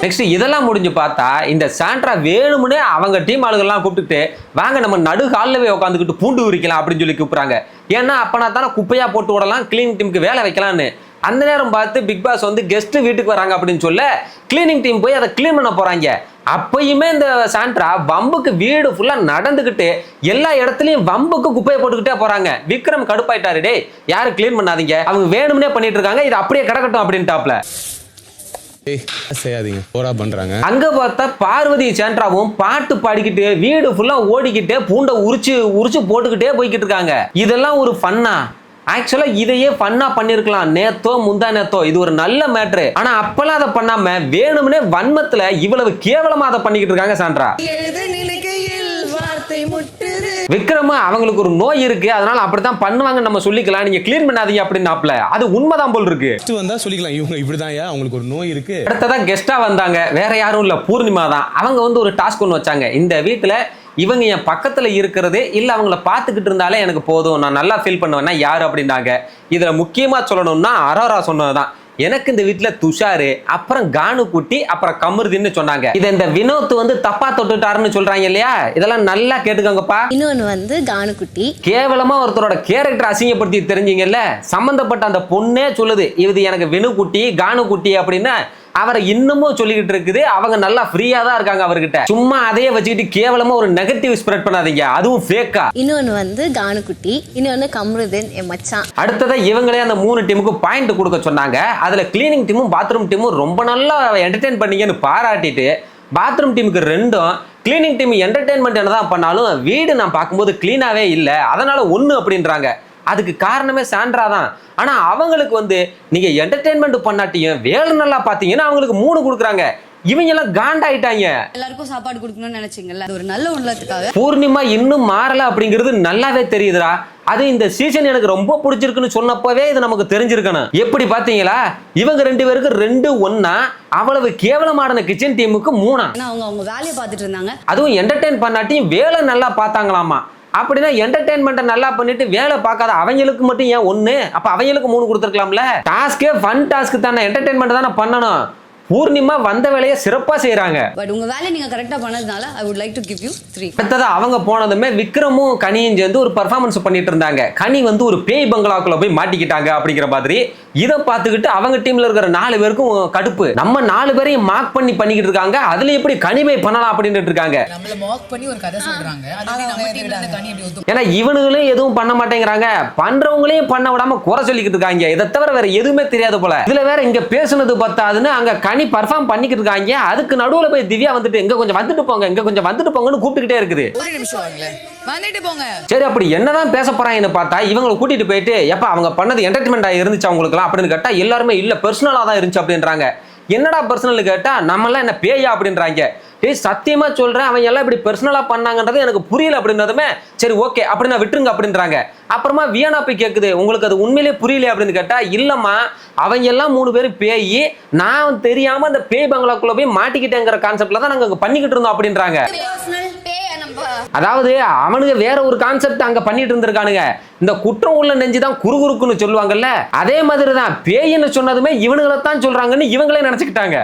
நெக்ஸ்ட் இதெல்லாம் முடிஞ்சு பார்த்தா இந்த சாண்ட்ரா வேணும்னே அவங்க டீம் ஆளுகள்லாம் கூப்பிட்டுட்டு வாங்க நம்ம நடு காலில் போய் உட்காந்துக்கிட்டு பூண்டு உரிக்கலாம் அப்படின்னு சொல்லி கூப்பிடுறாங்க. ஏன்னா அப்பனா தானே குப்பையா போட்டு விடலாம், கிளீனிங் டீமுக்கு வேலை வைக்கலான்னு. அந்த நேரம் பார்த்து பிக் பாஸ் வந்து கெஸ்ட் வீட்டுக்கு வராங்க அப்படின்னு சொல்ல கிளீனிங் டீம் போய் அதை கிளீன் பண்ண போறாங்க. அப்பயுமே இந்த சாண்ட்ரா வம்புக்கு வீடு ஃபுல்லா நடந்துகிட்டு எல்லா இடத்துலயும் வம்புக்கு குப்பையை போட்டுக்கிட்டே போறாங்க. விக்ரம் கடுப்பாயிட்டாரு, டே யாரும் கிளீன் பண்ணாதீங்க, அவங்க வேணும்னே பண்ணிட்டு இருக்காங்க, இது அப்படியே கிடக்கட்டும் அப்படின்ட்டாப்ல. அங்க பார்த்தா பார்வதி சாண்ட்ராவும் பாட்டு பாடிக்கிட்டு வீடு ஃபுல்லா ஓடிக்கிட்டே பூண்டை உரிச்சு உரிச்சு போட்டுக்கிட்டே போய்கிட்டு இருக்காங்க. இதெல்லாம் ஒரு ஃபன்னா? ஆக்சுவலா இதையே ஃபன்னா பண்ணிருக்கலாம் நேத்தோ முந்தா நேத்தோ, இது ஒரு நல்ல மேட்ரு. ஆனா அப்பெல்லாம் அதை பண்ணாம வேணும்னே வன்மத்துல இவ்வளவு கேவலமா அதை பண்ணிக்கிட்டு இருக்காங்க சாண்ட்ரா. விக்ரமா அவங்களுக்கு ஒரு நோய் இருக்கு, அதனால அப்படித்தான் பண்ணுவாங்க நம்ம சொல்லிக்கலாம், நீங்க கிளீன் பண்ணாதீங்க அப்படின்னாப்ல. அது உண்மைதான் போல் இருக்கு. வந்தா சொல்லிக்கலாம் இவங்க இப்படிதான், அவங்களுக்கு ஒரு நோய் இருக்கு. அடுத்ததா கெஸ்டா வந்தாங்க, வேற யாரும் இல்ல பூர்ணிமா தான். அவங்க வந்து ஒரு டாஸ்க் ஒன்று வச்சாங்க, இந்த வீட்டுல இவங்க என் பக்கத்துல இருக்கிறது இல்ல அவங்கள பாத்துக்கிட்டு இருந்தாலே எனக்கு போதும், நான் நல்லா ஃபீல் பண்ணுவேன்னா யாரு அப்படின்னாங்க. இதுல முக்கியமா சொல்லணும்னா அரோரா சொன்னதுதான். எனக்கு இந்த வீட்டுல துஷாரு, அப்புறம் கானு குட்டி, அப்புறம் கமருதின்னு சொன்னாங்க. இதை இந்த வினோத் வந்து தப்பா தொட்டுட்டாருன்னு சொல்றாங்க இல்லையா, இதெல்லாம் நல்லா கேட்டுக்கோங்கப்பா. இன்னொன்னு வந்து கானு குட்டி கேவலமா ஒருத்தரோட கேரக்டர் அசிங்கப்படுத்தி தெரிஞ்சீங்கல்ல, சம்பந்தப்பட்ட அந்த பொண்ணே சொல்லுது இது எனக்கு வினு குட்டி கானு குட்டி அப்படின்னு. அவரை இன்னமும் சொல்லிக்கிட்டு இருக்குது. அவங்க நல்லா ஃப்ரீயா தான் இருக்காங்க அவர்கிட்ட. சும்மா அதையே வச்சுக்கிட்டு கேவலமா ஒரு நெகட்டிவ் ஸ்ப்ரெட் பண்ணாதீங்க, அதுவும் ஃபேக்கா. இன்னொன்னு வந்து கானுக்குட்டி, இன்னொன்னு கம்ருதீன் என் மச்சான். அடுத்ததா இவங்களே அந்த 3 டீமுக்கு பாயிண்ட் கொடுக்க சொன்னாங்க. அதுல கிளீனிங் டீமும் பாத்ரூம் டீமும் ரொம்ப நல்லா என்டர்டெயின் பண்ணீங்கன்னு பாராட்டிட்டு பாத்ரூம் டீமுக்கு 2ம், கிளீனிங் டீம் என்டர்டெயின்மெண்ட் என்னதான் பண்ணாலும் வீடு நான் பார்க்கும்போது கிளீனாவே இல்லை, அதனால 1 அப்படின்றாங்க. அதுக்கு காரணமே சாண்ட்ரா தான். ஆனா அவங்களுக்கு வந்து நீங்க என்டர்டெயின்மெண்ட் பண்ணாட்டியும் வேலை நல்லா பாத்தீங்கன்னா அவங்களுக்கு 3 கொடுக்குறாங்க. இவங்க எல்லாம் காண்டாயிட்டாங்க. எல்லாருக்கும் சாப்பாடு கொடுக்கணும்னு நினைச்சீங்கல்ல, அது ஒரு நல்ல உள்ளத்துக்காக. பூர்ணிமா இன்னும் மாறல அப்படிங்கிறது நல்லாவே தெரியுதுடா. அது இந்த சீசன் எனக்கு ரொம்ப பிடிச்சிருக்குன்னு சொன்னப்பவே இது நமக்கு தெரிஞ்சிருக்கணும். எப்படி பாத்தீங்களா, இவங்க 2 பேருக்கு 2 1 அவ்வளவு கேவலமான கிச்சன் டீமுக்கு 3. அவங்க வேலையை பார்த்துட்டு இருந்தாங்க. அதுவும் என்டர்டெயின் பண்ணாட்டியும் வேலை நல்லா பார்த்தாங்களாமா. அப்படின்னா என்டர்டெயின்மெண்ட்டை நல்லா பண்ணிட்டு வேலை பார்க்காத அவங்களுக்கு மட்டும் ஏன் 1? அப்ப அவங்களுக்கு 3 கொடுத்துருக்கலாம்ல. டாஸ்கே ஃபன் டாஸ்க் தானே, என்டர்டெயின்மெண்ட் தானே பண்ணணும். பூர்ணிமா வந்த வேலையை சிறப்பா செய்யறாங்க. பட் உங்க வேலையை நீங்க கரெக்டா பண்ணதுனால I would like to give you 3. அடுத்ததா அவங்க போனதுமே விக்ரமும் கனியும் சேர்ந்து ஒரு பெர்ஃபார்மன்ஸ் பண்ணிட்டு இருந்தாங்க. கனி வந்து ஒரு பேய் பங்களாக்குள்ள போய் மாட்டிக்கிட்டாங்க அப்படிங்கிற மாதிரி. இதை பார்த்துக்கிட்டு அவங்க டீம்ல இருக்கிற 4 பேருக்கும் கடுப்பு. நம்ம 4 பேரையும் மார்க் பண்ணிக்கிட்டு இருக்காங்க, அதுல எப்படி கனி போய் பண்ணலாம் அப்படின்னு இருக்காங்க. நம்மள மார்க் பண்ணி ஒரு கதை சொல்றாங்க. ஏன்னா இவனுங்களும் எதுவும் பண்ண மாட்டேங்கிறாங்க, பண்றவங்களையும் பண்ண விடாம குறை சொல்லிக்கிட்டு இருக்காங்க. இதை தவிர வேற எதுவுமே தெரியாது போல. இதுல வேற இங்க பேசுனது பத்தாதுன்னு அங்க கனி பர்ஃபார்ம் பண்ணிக்கிட்டு இருக்காங்க. அதுக்கு நடுவுல போய் திவ்யா வந்துட்டு இங்க கொஞ்சம் வந்துட்டு போங்க, இங்க கொஞ்சம் வந்துட்டு போங்கன்னு கூப்பிட்டுக்கிட்டே இருக்குது. ஒரு நிமிஷம் வாங்களேன், வந்துட்டு போங்க. சரி, அப்படி என்னதான் பேச போறாங்கன்னு பார்த்தா இவங்களை கூட்டிட்டு போயிட்டு எப்ப அவங்க பண்ணது என்டர்டைன்மெண்டா இருந்துச்சு அவங்களுக்கு அப்படின்னு கேட்டா எல்லாருமே இல்ல பர்சனலா தான் இருந்துச்சு அப்படின்றாங்க. என்னடா பர்சனல் கேட்டா நம்ம எல்லாம் என்ன பேயா அப்படின்றாங்க. ஏய் சத்தியமா சொல்றேன், அவங்க எல்லாம் இப்படி பர்சனலா பண்ணாங்கன்றது எனக்கு புரியல அப்படின்றதுமே சரி ஓகே அப்படின்னா விட்டுருங்க அப்படின்றாங்க. அப்புறமா வியானா போய் கேக்குது, உங்களுக்கு அது உண்மையிலேயே புரியல அப்படின்னு கேட்டா இல்லம்மா அவங்க எல்லாம் 3 பேரும் பேய், நான் தெரியாம அந்த பேய் பங்களாக்குள்ள போய் மாட்டிக்கிட்டேங்கிற கான்செப்ட்ல தான் நாங்க பண்ணிக்கிட்டு இருந்தோம் அப்படின்றாங்க. அதாவது அவனுங்க வேற ஒரு கான்செப்ட் அங்க பண்ணிட்டு இருந்திருக்கானுங்க. இந்த குற்றம் உள்ள நெஞ்சுதான் குறுகுறுக்குன்னு சொல்லுவாங்கல்ல, அதே மாதிரி தான் பேய்ன்னு சொன்னதுமே இவனுங்களை தான் சொல்றாங்கன்னு இவங்களே நினைச்சுக்கிட்டாங்க.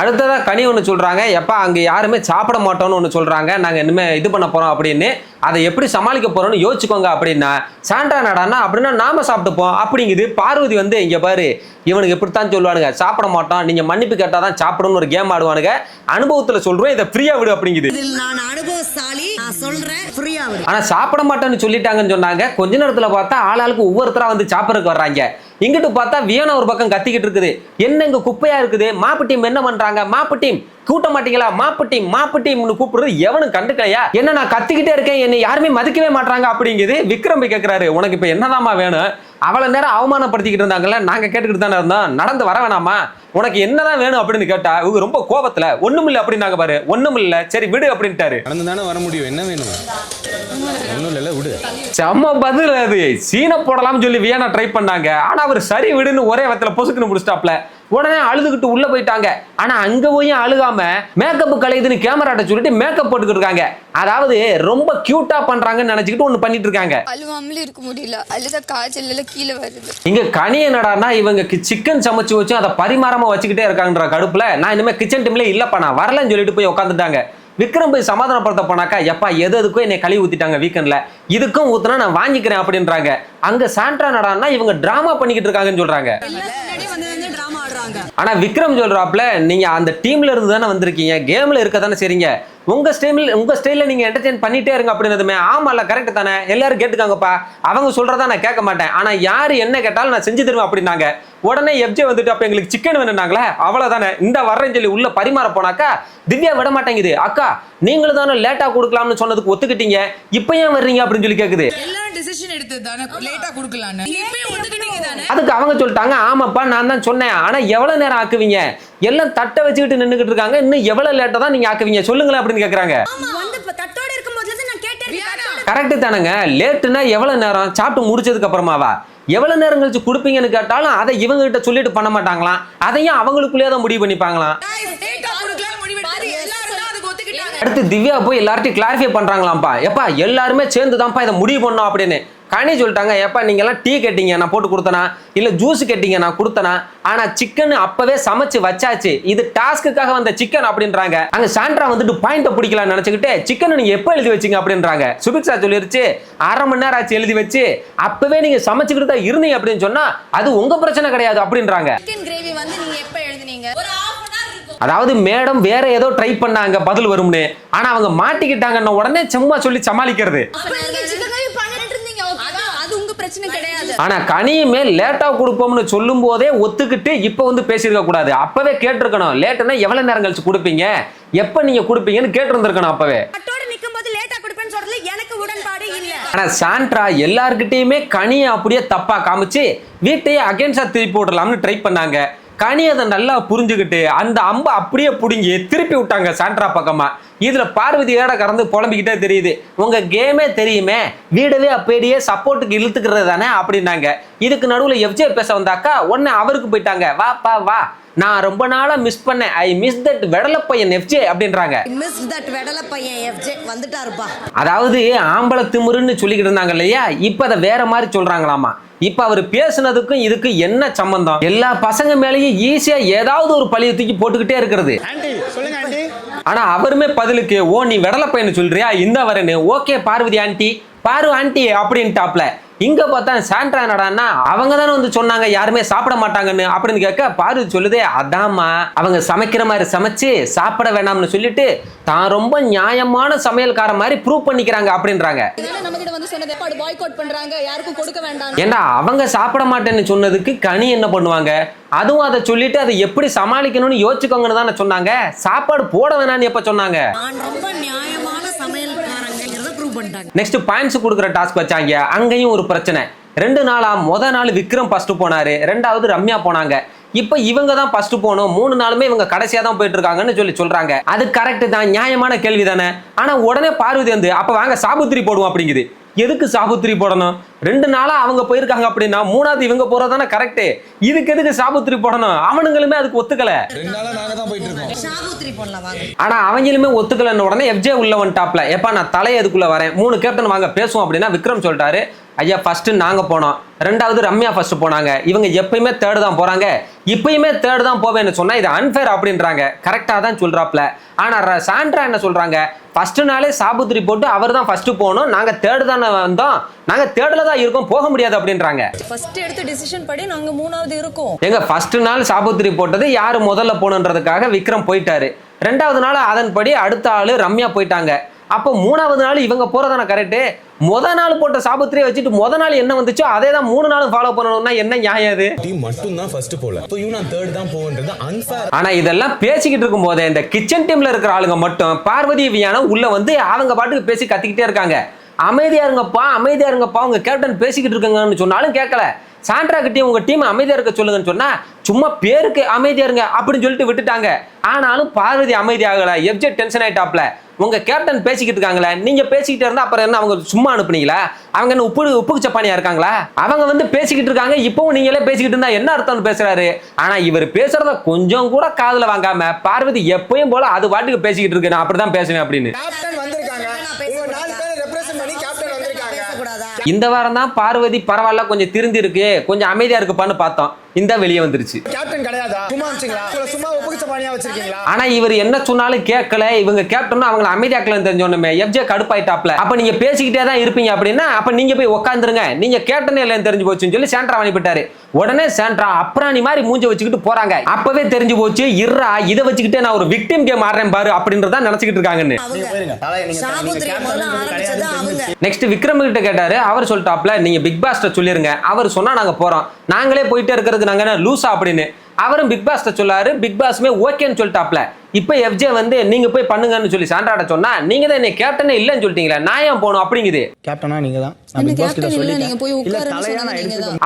அடுத்ததா கனி ஒன்று சொல்றாங்க, எப்பா அங்க யாருமே சாப்பிட மாட்டோம்னு ஒன்று சொல்றாங்க, நாங்க இனிமே இது பண்ண போறோம் அப்படின்னு, அதை எப்படி சமாளிக்க போறோம்னு யோசிச்சுக்கோங்க அப்படின்னா சாண்டா நடானா அப்படின்னா நாம சாப்பிட்டுப்போம் அப்படிங்குது. பார்வதி வந்து இங்க பாரு இவனுக்கு எப்படித்தான் சொல்லுவானுங்க, சாப்பிட மாட்டோம், நீங்க மன்னிப்பு கேட்டாதான் சாப்பிடணும்னு ஒரு கேம் ஆடுவானுங்க, அனுபவத்துல சொல்றேன் இதை ஃப்ரீயா விடு அப்படிங்குது. நான் அனுபவசாலி, நான் சொல்றேன் ஃப்ரீயா விடு. ஆனா சாப்பிட மாட்டேன்னு சொல்லிட்டாங்கன்னு சொன்னாங்க. கொஞ்ச நேரத்துல பார்த்தா ஆளாளுக்கு ஒவ்வொருத்தரா வந்து சாப்பிடறதுக்கு வர்றாங்க. இங்கிட்டு பார்த்தா வியானா ஒரு பக்கம் கத்திக்கிட்டு இருக்குது, என்ன இங்க குப்பையா இருக்குது, மாப்பு டீம் என்ன பண்றாங்க, மாப்பு டீம் கூட்ட மாட்டீங்களா, மாப்பு டீம்னு கூப்பிடுறது எவனும் கண்டுக்கலையா, என்ன நான் கத்திக்கிட்டே இருக்கேன் என்னை யாருமே மதிக்கவே மாட்டாங்க அப்படிங்குது. விக்ரம் போய் கேட்கிறாரு, உனக்கு இப்ப என்னதாமா வேணும், அவ்வளவு நேரம் அவமானப்படுத்திக்கிட்டு இருந்தாங்கல்ல, நாங்க கேட்டுக்கிட்டு தானே இருந்தோம், நடந்து வர வேணாமா, உனக்கு என்னதான் வேணும் அப்படின்னு கேட்டா இவங்க ரொம்ப கோபத்துல ஒண்ணுமில்ல அப்படின்னாங்க. பாரு ஒண்ணுமில்ல, சரி விடு அப்படின்ட்டாரு. நடந்து தானே வர முடியும், என்ன வேணும், ஒன்றும் இல்லை விடு. செம்ம பதில் அது. சீனை போடலாம்னு சொல்லி வியானா ட்ரை பண்ணாங்க, ஆனா அவர் சரி விடுன்னு ஒரே வத்துல பொசுக்குன்னு முடிச்சிட்டாப்ல. உடனே அழுதுகிட்டு உள்ள போயிட்டாங்க. ஆனா அங்க போய் அழுகாம மேக்கப் கலையுதுன்னு கேமராட்ட சொல்லிட்டு மேக்கப் போட்டுக்கிட்டு இருக்காங்க. அதாவது ரொம்ப கியூட்டா பண்றாங்கன்னு நினைச்சுக்கிட்டு ஒண்ணு பண்ணிட்டு இருக்காங்க. அழுவாமலே இருக்க முடியல, அழுத காய்ச்சல் கீழே வருது. இங்க கனி என்னடான்னா இவங்க சிக்கன் சமைச்சு வச்சு அதை பரிமாறாம வச்சுக்கிட்டே இருக்காங்கன்ற கடுப்புல நான் இனிமே கிச்சன் டீம்ல இல்லப்பா நான் வரலன்னு சொல்லிட்டு போய் உட்காந்துட்டாங்க. விக்ரம் போய் சமாதானப்படுத்த போனாக்கா, எப்பா எதுக்கும் என்னை கழுவி ஊத்திட்டாங்க வீக்கெண்ட்ல, இதுக்கும் ஊத்துனா நான் வாங்கிக்கிறேன் அப்படின்றாங்க. அங்க சாண்ட்ரா நடான்னா இவங்க டிராமா பண்ணிக்கிட்டு இருக்காங்கன்னு சொல்றாங்க. ஆனா விக்ரம் சொல்றாப்ல, நீங்க அந்த டீம்ல இருந்து தானே வந்திருக்கீங்க, கேம்ல இருக்க தானே சரிங்க, உங்க ஸ்டைல்ல நீங்க என்டர்டெயின் பண்ணிட்டே இருங்க அப்படின்னதுமே ஆமால கரெக்ட் தானே, எல்லாரும் கேட்டுக்காங்கப்பா, அவங்க சொல்றதா நான் கேட்க மாட்டேன், ஆனா யாரு என்ன கேட்டாலும் நான் செஞ்சு தருவேன் அப்படின்னாங்க. உடனே எஃப்ஜே வந்துட்டு அப்ப எங்களுக்கு சிக்கன் வேணும்னாங்களே, அவ்வளவுதானே இந்த வர்றேன்னு சொல்லி உள்ள பரிமாற போனாக்கா திவ்யா விட மாட்டேங்குது. அக்கா நீங்களும் தானே லேட்டா கொடுக்கலாம்னு சொன்னதுக்கு ஒத்துக்கிட்டீங்க, இப்ப ஏன் வர்றீங்க அப்படின்னு சொல்லி கேக்குது. டிசிஷன் எடுத்தது தானே லேட்டா கொடுக்கலாம்னு, இப்பவே ஒத்துக்கிட்டீங்க தானே. அதுக்கு அவங்க சொல்லிட்டாங்க, ஆமாப்பா நான் தான் சொன்னேன், ஆனா எவ்வளவு நேரம் ஆக்குவீங்க, எல்லாம் தட்டை வச்சுக்கிட்டு நின்னுக்கிட்டு இருக்காங்க, இன்னும் எவ்வளவு லேட்டா தான் நீங்க ஆக்குவீங்க சொல்லுங்களேன் அப்படின்னு கேக்குறாங்க. கரெக்ட் தானங்க, லேட்டுனா எவ்வளவு நேரம், சாப்பிட்டு முடிச்சதுக்கு அப்புறமாவா, எவ்வளவு நேரம் கழிச்சு கொடுப்பீங்கன்னு கேட்டாலும் அதை இவங்க கிட்ட சொல்லிட்டு பண்ண மாட்டாங்களாம், அதையும் அவங்களுக்குள்ளேயே தான் முடிவு பண்ணிப்பாங்களாம். அடுத்து திவ்யா போய் எல்லார்ட்டையும் கிளாரிஃபை பண்றாங்களாம்ப்பா, எப்பா எல்லாருமே சேர்ந்து தான்ப்பா இதை முடிவு பண்ணோம் அப்படின்னு. கனி சொல்லிட்டாங்க, ஏப்பா நீங்க எல்லாம் டீ கேட்டீங்க நான் போட்டு கொடுத்தனா, இல்ல ஜூஸ் கேட்டீங்க நான் கொடுத்தனா, ஆனா சிக்கன் அப்பவே சமைச்சு வச்சாச்சு, இது டாஸ்க்குக்காக வந்த சிக்கன் அப்படின்றாங்க. அங்க சாண்ட்ரா வந்துட்டு பாயிண்ட பிடிக்கலாம்னு நினைச்சுக்கிட்டு சிக்கன் நீங்க எப்ப எழுதி வச்சீங்க அப்படின்றாங்க. சுபிக்ஷா சொல்லிருச்சு, 1/2 மணி நேரம் ஆச்சு எழுதி வச்சு, அப்பவே நீங்க சமைச்சுக்கிட்டு தான் இருந்தீங்க அப்படின்னு சொன்னா அது உங்க பிரச்சனை கிடையாது அப்படின்றாங்க. சிக்கன் கிரேவி வந்து நீங்க எப்ப எழுதுனீங்க? ஒரு half an hour இருக்கும். அதாவது மேடம் வேற ஏதோ ட்ரை பண்ணாங்க பதில் வரும்னு, ஆனா அவங்க மாட்டிக்கிட்டாங்கன்னு உடனே சும்மா சொல்லி சமாளிக்கிறது. அப்ப நீங்க சிக்கன் கிரேவி பண்ணிட்டு இருந்தீங்க, ஓகேவா? அது உங்க பிரச்சனை கிடையாது. ஆனா கனியுமே லேட்டா கொடுப்போம்னு சொல்லும் போதே ஒத்துக்கிட்டு இப்ப வந்து பேசியிருக்க கூடாது. அப்பவே கேட்டிருக்கணும், லேட்டுன்னா எவ்வளவு நேரம் கழிச்சு கொடுப்பீங்க, எப்ப நீங்க கொடுப்பீங்கன்னு கேட்டிருந்திருக்கணும் அப்பவே. அட்டோட நிக்கும்போது லேட்டா கொடுப்பேன்னு சொல்றதுல எனக்கு உடன்பாடு இல்ல. ஆனா சாண்ட்ரா எல்லார்கிட்டயுமே கனியை அப்படியே தப்பா காமிச்சு வீட்டையே அகைன்ஸ்டா திருப்பி போடலாம்னு ட்ரை பண்ணாங்க. கனி அதை நல்லா புரிஞ்சுக்கிட்டு அந்த அம்பை அப்படியே புடுங்கி திருப்பி விட்டாங்க சாண்ட்ரா பக்கமா. இதுல பார்வதி ஏட கறந்து புலம்பிக்கிட்டே தெரியுது, உங்க கேமே தெரியுமே, வீடவே அப்படியே சப்போர்ட்டுக்கு இழுத்துக்கிறது தானே அப்படின்னாங்க. இதுக்கு நடுவுல எஃப்ஜே பேச வந்தாக்கா உடனே அவருக்கு போயிட்டாங்க, வாப்பா வா, நான் ரொம்ப நாளா மிஸ் பண்ணேன், ஐ மிஸ் தட் வெடல பையன் எஃப்ஜே அப்படின்றாங்க. மிஸ் தட் வெடல பையன் எஃப்ஜே வந்துட்டாருப்பா. அதாவது ஆம்பளை திமிருன்னு சொல்லிக்கிட்டு இருந்தாங்க இல்லையா, இப்ப அதை வேற மாதிரி சொல்றாங்களாமா. இப்ப அவர் பேசுனதுக்கும் இதுக்கு என்ன சம்பந்தம்? எல்லா பசங்க மேலேயும் ஈஸியா ஏதாவது ஒரு பழிய தூக்கி போட்டுக்கிட்டே இருக்கிறது. ஆனா அவருமே பதிலுக்கு, ஓ நீ வெடல பையன் சொல்றியா, இந்த வரேன்னு, ஓகே பார்வதி ஆண்டி, பாரு ஆண்டி அப்படின்ட்டாப்ல. இங்க பார்த்தா சாண்ட்ரா என்னடான்னா, அவங்க தானே வந்து சொன்னாங்க யாருமே சாப்பிட மாட்டாங்கன்னு அப்படின்னு கேட்க, பார்வதி சொல்லுதே, அதாம்மா அவங்க சமைக்கிற மாதிரி சமைச்சு சாப்பிட வேணாம்னு சொல்லிட்டு தான் ரொம்ப நியாயமான சமையல்கார மாதிரி ப்ரூவ் பண்ணிக்கிறாங்க அப்படின்றாங்க. ஏண்டா அவங்க சாப்பிட மாட்டேன்னு சொன்னதுக்கு கனி என்ன பண்ணுவாங்க? அதுவும் அதை சொல்லிட்டு அதை எப்படி சமாளிக்கணும்னு யோசிச்சுக்கோங்கன்னு தானே சொன்னாங்க. சாப்பாடு போட வேணாம்னு எப்ப சொன்னாங்க? ரொம்ப நியாயமான சமையல்காரங்கிறத ப்ரூவ் பண்ணிட்டாங்க. நெக்ஸ்ட் பாயிண்ட்ஸ் கொடுக்குற டாஸ்க் வச்சாங்க. அங்கேயும் ஒரு பிரச்சனை. 2 நாளா முத நாள் விக்ரம் ஃபர்ஸ்ட் போனாரு, 2வது ரம்யா போனாங்க. இப்ப இவங்க தான் ஃபர்ஸ்ட் போகணும், 3 நாளுமே இவங்க கடைசியா தான் போயிட்டு இருக்காங்கன்னு சொல்றாங்க. அது கரெக்ட் தான், நியாயமான கேள்வி தானே. ஆனா உடனே பார்வதி வந்து, அப்ப வாங்க சாபுத்திரி போடுவோம் அப்படிங்குது. எதுக்கு சாபுத்திரி போடணும்? 2 நாளா அவங்க போயிருக்காங்க அப்படின்னா 3வது இவங்க போறதானே கரெக்ட். இதுக்கு எதுக்கு சாபுத்திரி போடணும்? அவனுங்களுமே அதுக்கு ஒத்துக்கல. 2 நாளா நாங்க தான் போயிட்டு இருக்கோம். சாபுத்திரி போடலாம் வாங்க. ஆனா அவங்களுமே ஒத்துக்கலன்னு உடனே எஃப்ஜே உள்ள வந்துட்டாப்ல, எப்பா நான் தலையை அதுக்குள்ள வரேன், 3 கேப்டன் வாங்க பேசுவோம் அப்படின்னா விக்ரம் சொல்லிட்டாரு, ஐயா ஃபர்ஸ்ட் நாங்க போனோம், 2வது ரம்யா ஃபர்ஸ்ட் போனாங்க, இவங்க எப்பயுமே தேர்ட் தான் போறாங்க, இப்பயுமே தேர்ட் தான் போவேன்னு சொன்னா இது அன்ஃபேர் அப்படின்றாங்க. கரெக்டா தான் சொல்றாப்ல. ஆனா சாண்ட்ரா என்ன சொல்றாங்க, ஃபர்ஸ்ட் நாளே சாபுத்திரி போட்டு அவர் தான் ஃபர்ஸ்ட் போகணும், நாங்க தேர்ட் தானே வந்தோம், நாங்க தேர்ட்ல தான் இருக்கோம், போக முடியாது அப்படின்றாங்க. ஃபர்ஸ்ட் எடுத்த டிசிஷன் படி நாங்க 3வது இருக்கோம். எங்க ஃபர்ஸ்ட் நாள் சாபுத்திரி போட்டது யாரு முதல்ல போகணுன்றதுக்காக விக்ரம் போயிட்டாரு, 2வது நாள் அதன்படி அடுத்த ஆளு ரம்யா போயிட்டாங்க. அப்போ 3வது நாள் இவங்க போறதான கரெக்ட். முத நாள் போட்ட சாபுத்திரியை வச்சுட்டு முத நாள் என்ன வந்துச்சோ அதே தான் 3 நாளும் ஃபாலோ பண்ணணும்னா என்ன நியாயம் அது? டீம் மட்டும் தான் ஃபர்ஸ்ட் போல, சோ யூ நான் தேர்ட் தான் போவன்றது அன்ஃபேர். ஆனா இதெல்லாம் பேசிக்கிட்டு இருக்கும்போது இந்த கிச்சன் டீம்ல இருக்கிற ஆளுங்க மட்டும் பார்வதி வியானா உள்ள வந்து அவங்க பாட்டுக்கு பேசி கத்திக்கிட்டே இருக்காங்க. அமைதியா இருங்கப்பா, அமைதியா இருங்கப்பா, உங்க கேப்டன் பேசிக்கிட்டு இருக்காங்கன்னு சொன்னாலும் கேட்கல. சாண்ட்ரா கிட்டயும் உங்க டீம் அமைதியா இருக்க சொல்லுங்கன்னு சொன்னா சும்மா பேருக்கு அமைதியா இருங்க அப்படின்னு சொல்லிட்டு விட்டுட்டாங்க. ஆனாலும் பார்வதி அமைதியாகல. எஃப்ஜே டென்ஷன் ஆயிட்டாப்ல, உங்க கேப்டன் பேசிக்கிட்டு இருக்காங்களே, நீங்க பேசிக்கிட்டு இருந்தா அப்புறம் என்ன அவங்க சும்மா அனுப்புனீங்களா? அவங்க என்ன உப்புக்கு சப்பானியா இருக்காங்களா? அவங்க வந்து பேசிக்கிட்டு இருக்காங்க, இப்பவும் நீங்களே பேசிக்கிட்டு இருந்தா என்ன அர்த்தம்னு பேசுறாரு. ஆனா இவர் பேசுறத கொஞ்சம் கூட காதுல வாங்காம பார்வதி எப்பயும் போல அது பாட்டுக்கு பேசிக்கிட்டு இருக்கு, நான் அப்படிதான் பேசுவேன் அப்படின்னு. இந்த வாரம் தான் பார்வதி பரவாயில்ல கொஞ்சம் திருந்தி இருக்கு, கொஞ்சம் அமைதியா இருக்குப்பான்னு பார்த்தோம், இந்த வெளியே வந்துருச்சு. ஆனா இவர் என்ன சொன்னாலும் கேட்கல, இவங்க கேப்டன் அவங்களை அமைதியாக்கலன்னு தெரிஞ்சோன்னுமே எஃப்ஜே கடுப்பாயிட்டாப்ல. அப்ப நீங்க பேசிக்கிட்டே தான் இருப்பீங்க அப்படின்னா அப்ப நீங்க போய் உட்காந்துருங்க, நீங்க கேப்டன் இல்லைன்னு தெரிஞ்சு போச்சுன்னு சொல்லி சாண்ட்ரா அனுப்பிட்டாரு. உடனே சாண்ட்ரா அப்ராணி மாதிரி மூஞ்ச வச்சுக்கிட்டு போறாங்க. அப்பவே தெரிஞ்சு போச்சு, இர்ரா இதை வச்சுக்கிட்டே நான் ஒரு விக்டிம் கேம் ஆடுறேன் பாரு அப்படின்றத நினைச்சுக்கிட்டு இருக்காங்கன்னு. நெக்ஸ்ட் விக்ரம் கிட்ட கேட்டாரு, அவர் சொல்லிட்டாப்ல நீங்க பிக் பாஸ்ட சொல்லிருங்க, அவர் சொன்னா நாங்க போறோம், நாங்களே போயிட்டே இருக்கிறதுக்கு நாங்க லூசா அப்படின்னு. அவரும் பிக் பாஸ்ட சொல்லாரு, பிக் பாஸ்மே ஓகேன்னு சொல்லிட்டாப்ல. இப்ப எஃப்ஜே வந்து நீங்க போய் பண்ணுங்கன்னு சொல்லி சாண்ட்ராட சொன்னா, நீங்க தான் என்ன கேப்டனே இல்லன்னு சொல்லிட்டீங்களா, நான் ஏன் போகணும் அப்படிங்குது. கேப்டனா நீங்க தான்,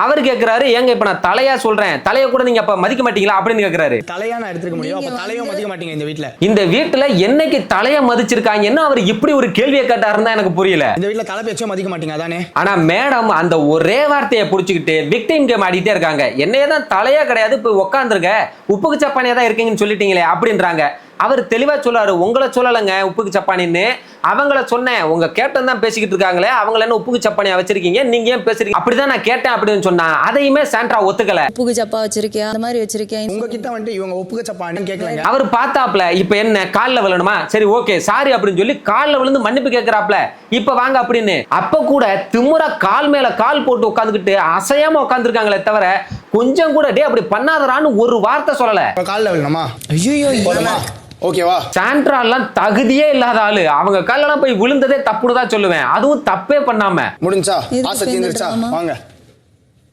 அவர் கேக்குறாரு, ஏங்க இப்ப நான் தலையா சொல்றேன், தலைய கூட நீங்க அப்ப மதிக்க மாட்டீங்களா அப்படின்னு கேக்குறாரு. தலையா நான் எடுத்துக்க முடியும், அப்ப தலையும் மதிக்க மாட்டீங்க இந்த வீட்ல. இந்த வீட்டுல என்னைக்கு தலைய மதிச்சிருக்காங்கன்னா அவர் இப்படி ஒரு கேள்வியை கேட்டாருன்னா எனக்கு புரியல. இந்த வீட்ல தலை பேச்சும் மதிக்க மாட்டீங்க அதானே. ஆனா மேடம் அந்த ஒரே வார்த்தையை புடிச்சுக்கிட்டு விக்டிம் கேம் ஆடிட்டே இருக்காங்க. என்னையே தான் தலையா கிடையாது, இப்ப உட்காந்துருக்க உப்புக்கு சப்பானியா தான் இருக்கீங்கன்னு சொல்லிட்டீங்களே அப்படின்றாங்க. அவர் தெளிவா சொல்றாரு, உங்களை சொல்லலைங்க உப்புக்கு சப்பானின்னு, அவங்கள சொன்னேன். உங்க கேப்டன் தான் பேசிக்கிட்டு இருக்காங்களே, அவங்கள என்ன உப்புக்கு சப்பானியா வச்சிருக்கீங்க, நீங்க ஏன் பேசுறீங்க, அப்படிதான் நான் கேட்டேன் அப்படின்னு சொன்னா அதையுமே சாண்ட்ரா ஒத்துக்கல. உப்புக்கு சப்பா வச்சிருக்கியா, அந்த மாதிரி வச்சிருக்கியா, உங்ககிட்ட வந்துட்டு இவங்க ஒப்புக்க சப்பான்னு கேட்கலங்க. அவர் பார்த்தாப்ல, இப்ப என்ன கால்ல விழணுமா, சரி ஓகே சாரி அப்படின்னு சொல்லி கால்ல விழுந்து மன்னிப்பு கேட்கிறாப்ல, இப்ப வாங்க அப்படின்னு. அப்ப கூட திமுறா கால் மேல கால் போட்டு உட்காந்துக்கிட்டு அசையாம உட்காந்துருக்காங்களே தவிர கொஞ்சம் கூட டே அப்படி பண்ணாதரான்னு ஒரு வார்த்தை சொல்லல. கால்ல விழணுமா? ஐயோ ஓகேவா? சாண்ட்ரா எல்லாம் தகுதியே இல்லாத ஆளு, அவங்க காலெல்லாம் போய் விழுந்ததே தப்புன்னு தான் சொல்லுவேன், அதுவும் தப்பே பண்ணாம. முடிஞ்சா ஆசை தீர்ந்துருச்சா? வாங்க.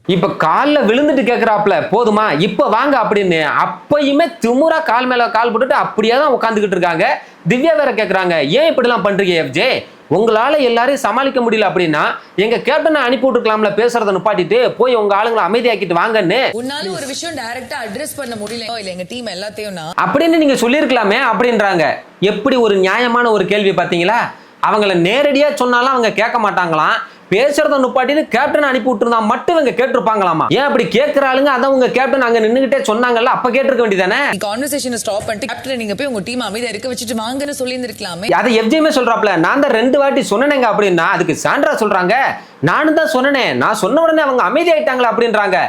இப்ப கால்ல விழுந்துட்டு கேக்குறாப்ல, போதுமா இப்ப வாங்க அப்படின்னு. அப்பயுமே திமுறா கால் மேல கால் போட்டுட்டு அப்படியே தான் உட்காந்துக்கிட்டு இருக்காங்க. திவ்யா வேற கேக்குறாங்க, ஏன் இப்படி எல்லாம் பண்றீங்க எஃப்ஜே, உங்களால எல்லாரையும் சமாளிக்க முடியல அப்படின்னா எங்க கேப்டனை அனுப்பி விட்டுருக்கலாம்ல, பேசுறத நிப்பாட்டிட்டு போய் உங்க ஆளுங்களை அமைதியாக்கிட்டு வாங்கன்னு. உன்னால ஒரு விஷயம் டைரக்டா அட்ரஸ் பண்ண முடியல இல்ல எங்க டீம் எல்லாத்தையும் அப்படின்னு நீங்க சொல்லிருக்கலாமே அப்படின்றாங்க. எப்படி ஒரு நியாயமான ஒரு கேள்வி பாத்தீங்களா? அவங்கள நேரடியா சொன்னாலும் அவங்க கேட்க மாட்டாங்களாம், பேசுறத நிப்பாட்டிட்டு கேப்டன் அனுப்பி விட்டுருந்தா மட்டும் இவங்க கேட்டிருப்பாங்களாமா. ஏன் அப்படி கேட்கிற ஆளுங்க அதான் உங்க கேப்டன் அங்க நின்னுகிட்டே சொன்னாங்கல்ல, அப்ப கேட்டிருக்க வேண்டியதானே. கான்வர்சேஷனை ஸ்டாப் பண்ணிட்டு கேப்டன் நீங்க போய் உங்க டீம் அமைதியா இருக்க வச்சுட்டு வாங்கன்னு சொல்லி இருந்திருக்கலாமே. அதை எஃப்ஜேமே சொல்றாப்ல, நான் தான் 2 வாட்டி சொன்னேங்க அப்படின்னா அதுக்கு சாண்ட்ரா சொல்றாங்க, நானும் தான் சொன்னேன், நான் சொன்ன உடனே அவங்க அமைதி ஆயிட்டாங்களா அப்படின்றாங்க.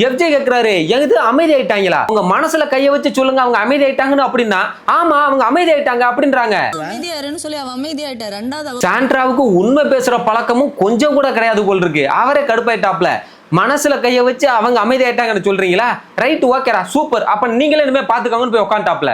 எஃப்ஜே கேக்குறாரு, எது அமைதி ஆயிட்டாங்களா, உங்க மனசுல கைய வச்சு சொல்லுங்க அவங்க அமைதி ஆயிட்டாங்கன்னு அப்படின்னா, ஆமா அவங்க அமைதி ஆயிட்டாங்க அப்படின்றாங்க. அமைதியாருன்னு சொல்லி அவன் அமைதியாயிட்டா. ரெண்டாவது சாண்ட்ராவுக்கு உண்மை பேசுற பழக்கமும் கொஞ்சம் கூட கிடையாது போல் இருக்கு. அவரே கடுப்பாயிட்டாப்ல, மனசுல கைய வச்சு அவங்க அமைதி ஆயிட்டாங்கன்னு சொல்றீங்களா, ரைட் ஓகேரா சூப்பர், அப்ப நீங்களே இனிமே பாத்துக்கோங்கன்னு போய் உட்காந்துட்டாப்ல.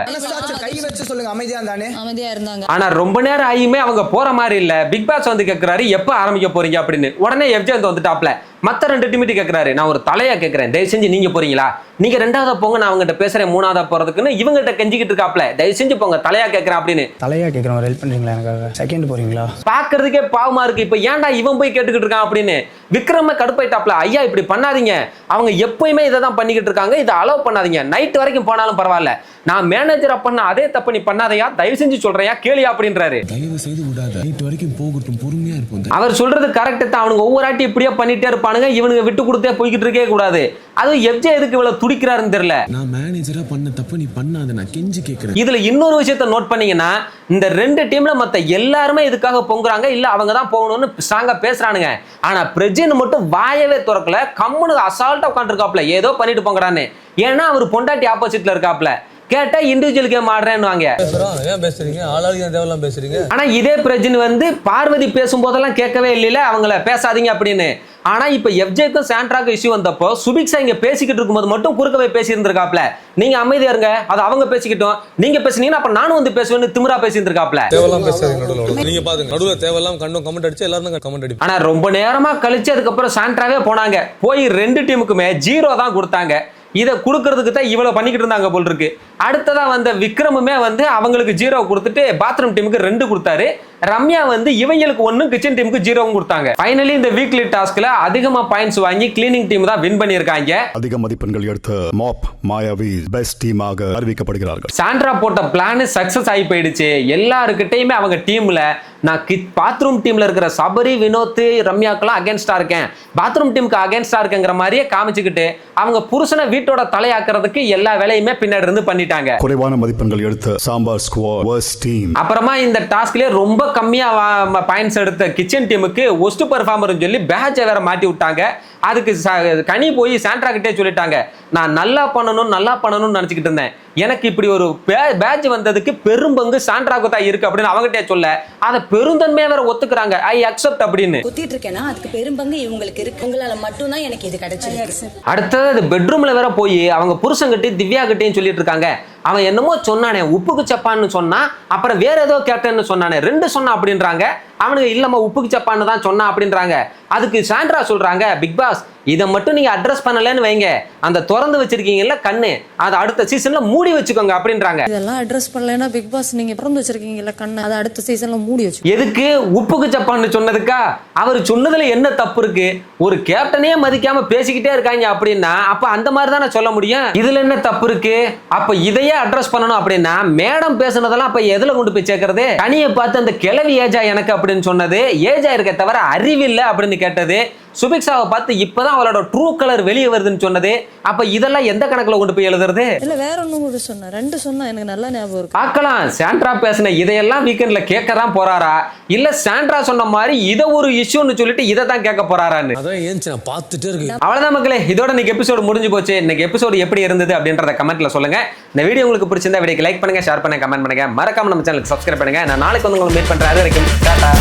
கை வச்சு சொல்லுங்க அமைதியா இருந்தானே. அமைதியா இருந்தாங்க. ஆனா ரொம்ப நேரம் ஆகியுமே அவங்க போற மாதிரி இல்ல. பிக் பாஸ் வந்து கேக்குறாரு, எப்ப ஆரம்பிக்க போறீங்க அப்படின்னு. உடனே எஃப்ஜே வந்து வந்துட்டாப்ல. மத்த 2 டீமிட்டு கேக்குறாரு, நான் ஒரு தலையா கேக்குறேன், தயவு செஞ்சு நீங்க போறீங்களா, நீங்க 2ஆவதா போங்க, நான் அவங்ககிட்ட பேசுறேன் 3ஆவதா போறதுக்குன்னு இவங்கிட்ட கெஞ்சிக்கிட்டு இருக்காப்ல, தயவு செஞ்சு போங்க தலையா கேக்குறேன் அப்படின்னு. தலையா கேக்குறேன், ஹெல்ப் பண்றீங்களா எனக்காக? செகண்ட் போறீங்களா? பாக்குறதுக்கே பாவமா இருக்கு, இப்ப ஏன்டா இவன் போய் கேட்டுக்கிட்டு இருக்கான் அப்படின்னு. விக்ரம கடுப்பாயிட்டாப்ல, ஐயா இப்படி பண்ணாதீங்க, அவங்க எப்பயுமே இதை தான் பண்ணிக்கிட்டு இருக்காங்க, இதை அலோவ் பண்ணாதீங்க, நைட் வரைக்கும் போனாலும் பரவாயில்ல, நான் மேனேஜரா பண்ண அதே தப்பு நீ பண்ணாதையா, தயவு செஞ்சு சொல்றியா கேளியா அப்படின்றாரு. தயவு செய்து விடாத, நைட் வரைக்கும் போகட்டும், பொறுமையா இருப்போம். அவர் சொல்றது கரெக்ட் தான், அவனுங்க ஒவ்வொரு ஆட்டி இப்படியே பண்ணிட்டே இருப்பானுங்க, இவனுங்க விட்டு கொடுத்தே போய்கிட்டு இருக்கே கூடாது. அதுவும் எஃப்ஜே எதுக்கு இவ்வளவு துடிக்கிறாருன்னு தெரியல. நான் மேனேஜரா பண்ண தப்பு நீ பண்ணாத, நான் கெஞ்சி கேக்குறேன். இதுல இன்னொரு விஷயத்தை நோட் பண்ணீங்கன்னா, இந்த 2 டீம்ல மத்த எல்லாருமே இதுக்காக பொங்குறாங்க, இல்ல அவங்க தான் போகணும்னு ஸ்ட்ராங்கா பேசுறானுங்க. ஆனா பிரஜின் மட்டும் வாயவே திறக்கல, கம்முனு அசால்ட்டா உட்காந்துருக்காப்ல, ஏதோ பண்ணிட்டு போங்கடான்னு. ஏன்னா அவர் பொண்டாட்டி ஆப்போசிட்ல இருக்காப்ல, கேட்டா இண்டிவிஜுவல் கேம் ஆடுறேன்னு. ஏன் பேசுறீங்க, ஆளாளுக்கு தேவலாம் பேசுறீங்க. ஆனா இதே பிரஜின் வந்து பார்வதி பேசும்போதெல்லாம் கேட்கவே இல்லையில அவங்கள பேசாதீங்க அப்படின்னு. ஆனா இப்ப எஃப்ஜேக்கும் சாண்ட்ராக்கும் இஷ்யூ வந்தப்போ சுபிக்ஷா இங்க பேசிக்கிட்டு இருக்கும்போது மட்டும் குறுக்கவே பேசி இருந்திருக்காப்ல, நீங்க அமைதியா இருங்க, அது அவங்க பேசிக்கிட்டோம், நீங்க பேசுனீங்கன்னா அப்ப நானும் வந்து பேசுவேன்னு திமிரா பேசி இருந்திருக்காப்ல. தேவலாம் பேசுறீங்க நடுவுல, நீங்க பாருங்க நடுவுல தேவலாம் கண்டும் கமெண்ட் அடிச்சு எல்லாரும் கமெண்ட் அடி. ஆனா ரொம்ப நேரமா கழிச்சு அதுக்கப்புறம் சாண்ட்ராவே போனாங்க, போய் 2 டீமுக்குமே 0 தான் கொடுத்தாங்க. இதை கொடுக்கறதுக்கு தான் இவ்வளவு பண்ணிக்கிட்டு இருந்தாங்க போல் இருக்கு. அடுத்ததா வந்த விக்ரமுமே வந்து அவங்களுக்கு 0 கொடுத்துட்டு பாத்ரூம் டீமுக்கு 2 கொடுத்தாரு. ரம்யா வந்து இவங்களுக்கு 1, கிச்சன் டீமுக்கு 0 கொடுத்தாங்க. ஃபைனலி இந்த வீக்லி டாஸ்க்ல அதிகமா பாயிண்ட்ஸ் வாங்கி கிளீனிங் டீம் தான் வின் பண்ணியிருக்காங்க. அதிக மதிப்பெண்கள் எடுத்த மாப் மாயாவி பெஸ்ட் டீமாக அறிவிக்கப்படுகிறார்கள். சாண்ட்ரா போட்ட பிளான் சக்சஸ் ஆகி போயிடுச்சு. எல்லாருக்கிட்டையுமே அவங்க டீம்ல நான் பாத்ரூம் டீம்ல இருக்கிற சபரி, வினோத், ரம்யாக்கெல்லாம் அகேன்ஸ்டா இருக்கேன், பாத்ரூம் டீமுக்கு அகேன்ஸ்டா இருக்கேங்கிற மாதிரியே காமிச்சுக்கிட்டு அவங்க புருஷனை வீட்டோட தலையாக்குறதுக்கு எல்லா வேலையுமே பின்னாடி இருந்து பண்ணிட்டாங்க. குறைவான மதிப்பெண்கள் எடுத்த சாம்பார் ஸ்குவாட் வர்ஸ்ட் டீம். அப்புறமா இந்த டாஸ்க்லயே ரொம்ப கம்மியா பாயிண்ட்ஸ் எடுத்த கிச்சன் டீமுக்கு ஒஸ்ட் பெர்ஃபார்மர் சொல்லி பேட்சை வேற மாட்டி விட்டாங்க. அதுக்கு கனி போய் சாண்ட்ரா கிட்டே சொல்லிட்டாங்க, நான் நல்லா பண்ணணும்னு நினைச்சுக்கிட்டு இருந்தேன், எனக்கு இப்படி ஒரு பேட்ச் வந்ததுக்கு பெரும்பங்கு சாண்ட்ராக்கு தான் இருக்கு அப்படின்னு அவங்ககிட்ட சொல்ல, அதை பெருந்தன்மையா வேற ஒத்துக்கிறாங்க, ஐ அக்செப்ட் அப்படின்னு. குத்திட்டு இருக்கேன்னா அதுக்கு பெரும்பங்கு இவங்களுக்கு இருக்கு, உங்களால மட்டும் தான் எனக்கு இது கிடைச்சிருக்கு. அடுத்தது அது பெட்ரூம்ல வேற போய் அவங்க புருஷங்கிட்ட திவ்யா கிட்டையும் சொல்லிட்டு இருக்காங்க, அவன் என்னமோ சொன்னானே உப்புக்கு சப்பான்னு சொன்னா, அப்புறம் வேற ஏதோ கேப்டன்னு சொன்னானே, 2 சொன்னா அப்படின்றாங்க. அவனுக்கு இல்லம்மா உப்புக்கு சப்பான்னு தான் சொன்னா அப்படின்றாங்க. அதுக்கு சாண்ட்ரா சொல்றாங்க, பிக் பாஸ் இதை மட்டும் நீங்க அட்ரஸ் பண்ணலன்னு வைங்க, அந்த திறந்து வச்சிருக்கீங்கல்ல கண்ணு, அதை அடுத்த சீசன்ல மூடி வச்சுக்கோங்க அப்படின்றாங்க. இதெல்லாம் அட்ரஸ் பண்ணலன்னா பிக் பாஸ் நீங்க திறந்து வச்சிருக்கீங்கல்ல கண்ணு, அதை அடுத்த சீசன்ல மூடி வச்சு. எதுக்கு உப்புக்கு சப்பான்னு சொன்னதுக்கா? அவர் சொன்னதுல என்ன தப்பு இருக்கு? ஒரு கேப்டனே மதிக்காம பேசிக்கிட்டே இருக்காங்க அப்படின்னா அப்ப அந்த மாதிரி தானே சொல்ல முடியும். இதுல என்ன தப்பு இருக்கு? அப்ப இதையே அட்ரஸ் பண்ணணும் அப்படின்னா மேடம் பேசுனதெல்லாம் அப்ப எதுல கொண்டு போய் சேர்க்கறது? கனியை பார்த்து அந்த கிளவி ஏஜா எனக்கு அப்படின்னு சொன்னது ஏஜா இருக்க தவிர அறிவில்லை அப்படின்னு கேட்டது, சுபிக்ஷாவை பார்த்து இப்பதான் அவளோட ட்ரூ கலர் வெளியே வருதுன்னு சொன்னது. அப்ப இதெல்லாம் எந்த கணக்குல கொண்டு போய் எழுதுறது? இல்ல வேற ஒன்னும் கூட சொன்னா 2 சொன்னா எனக்கு நல்லா ஞாபகம் இருக்கு. பார்க்கலாம் சாண்ட்ரா பேசின இதையெல்லாம் வீக்கெண்ட்ல கேட்க தான் போறாரா, இல்ல சாண்ட்ரா சொன்ன மாதிரி இதை ஒரு இஷ்யூன்னு சொல்லிட்டு இதை தான் கேட்க போறாரான்னு. அதான் ஏன் நான் பார்த்துட்டே இருக்கேன். அவ்வளவுதான் மக்களே, இதோட இன்னைக்கு எபிசோடு முடிஞ்சு போச்சு. இன்னைக்கு எபிசோடு எப்படி இருந்தது அப்படின்றத கமெண்ட்ல சொல்லுங்க. இந்த வீடியோ உங்களுக்கு பிடிச்சிருந்தா வீடியோக்கு லைக் பண்ணுங்க, ஷேர் பண்ணுங்க, கமெண்ட் பண்ணுங்க. மறக்காம நம்ம சேனலுக்கு சப்ஸ்கிரைப் பண்ணுங்க. நான் நாளைக்கு வந்து உங்களுக்கு மீட் பண்றேன். அது வரைக்கும் டாடா.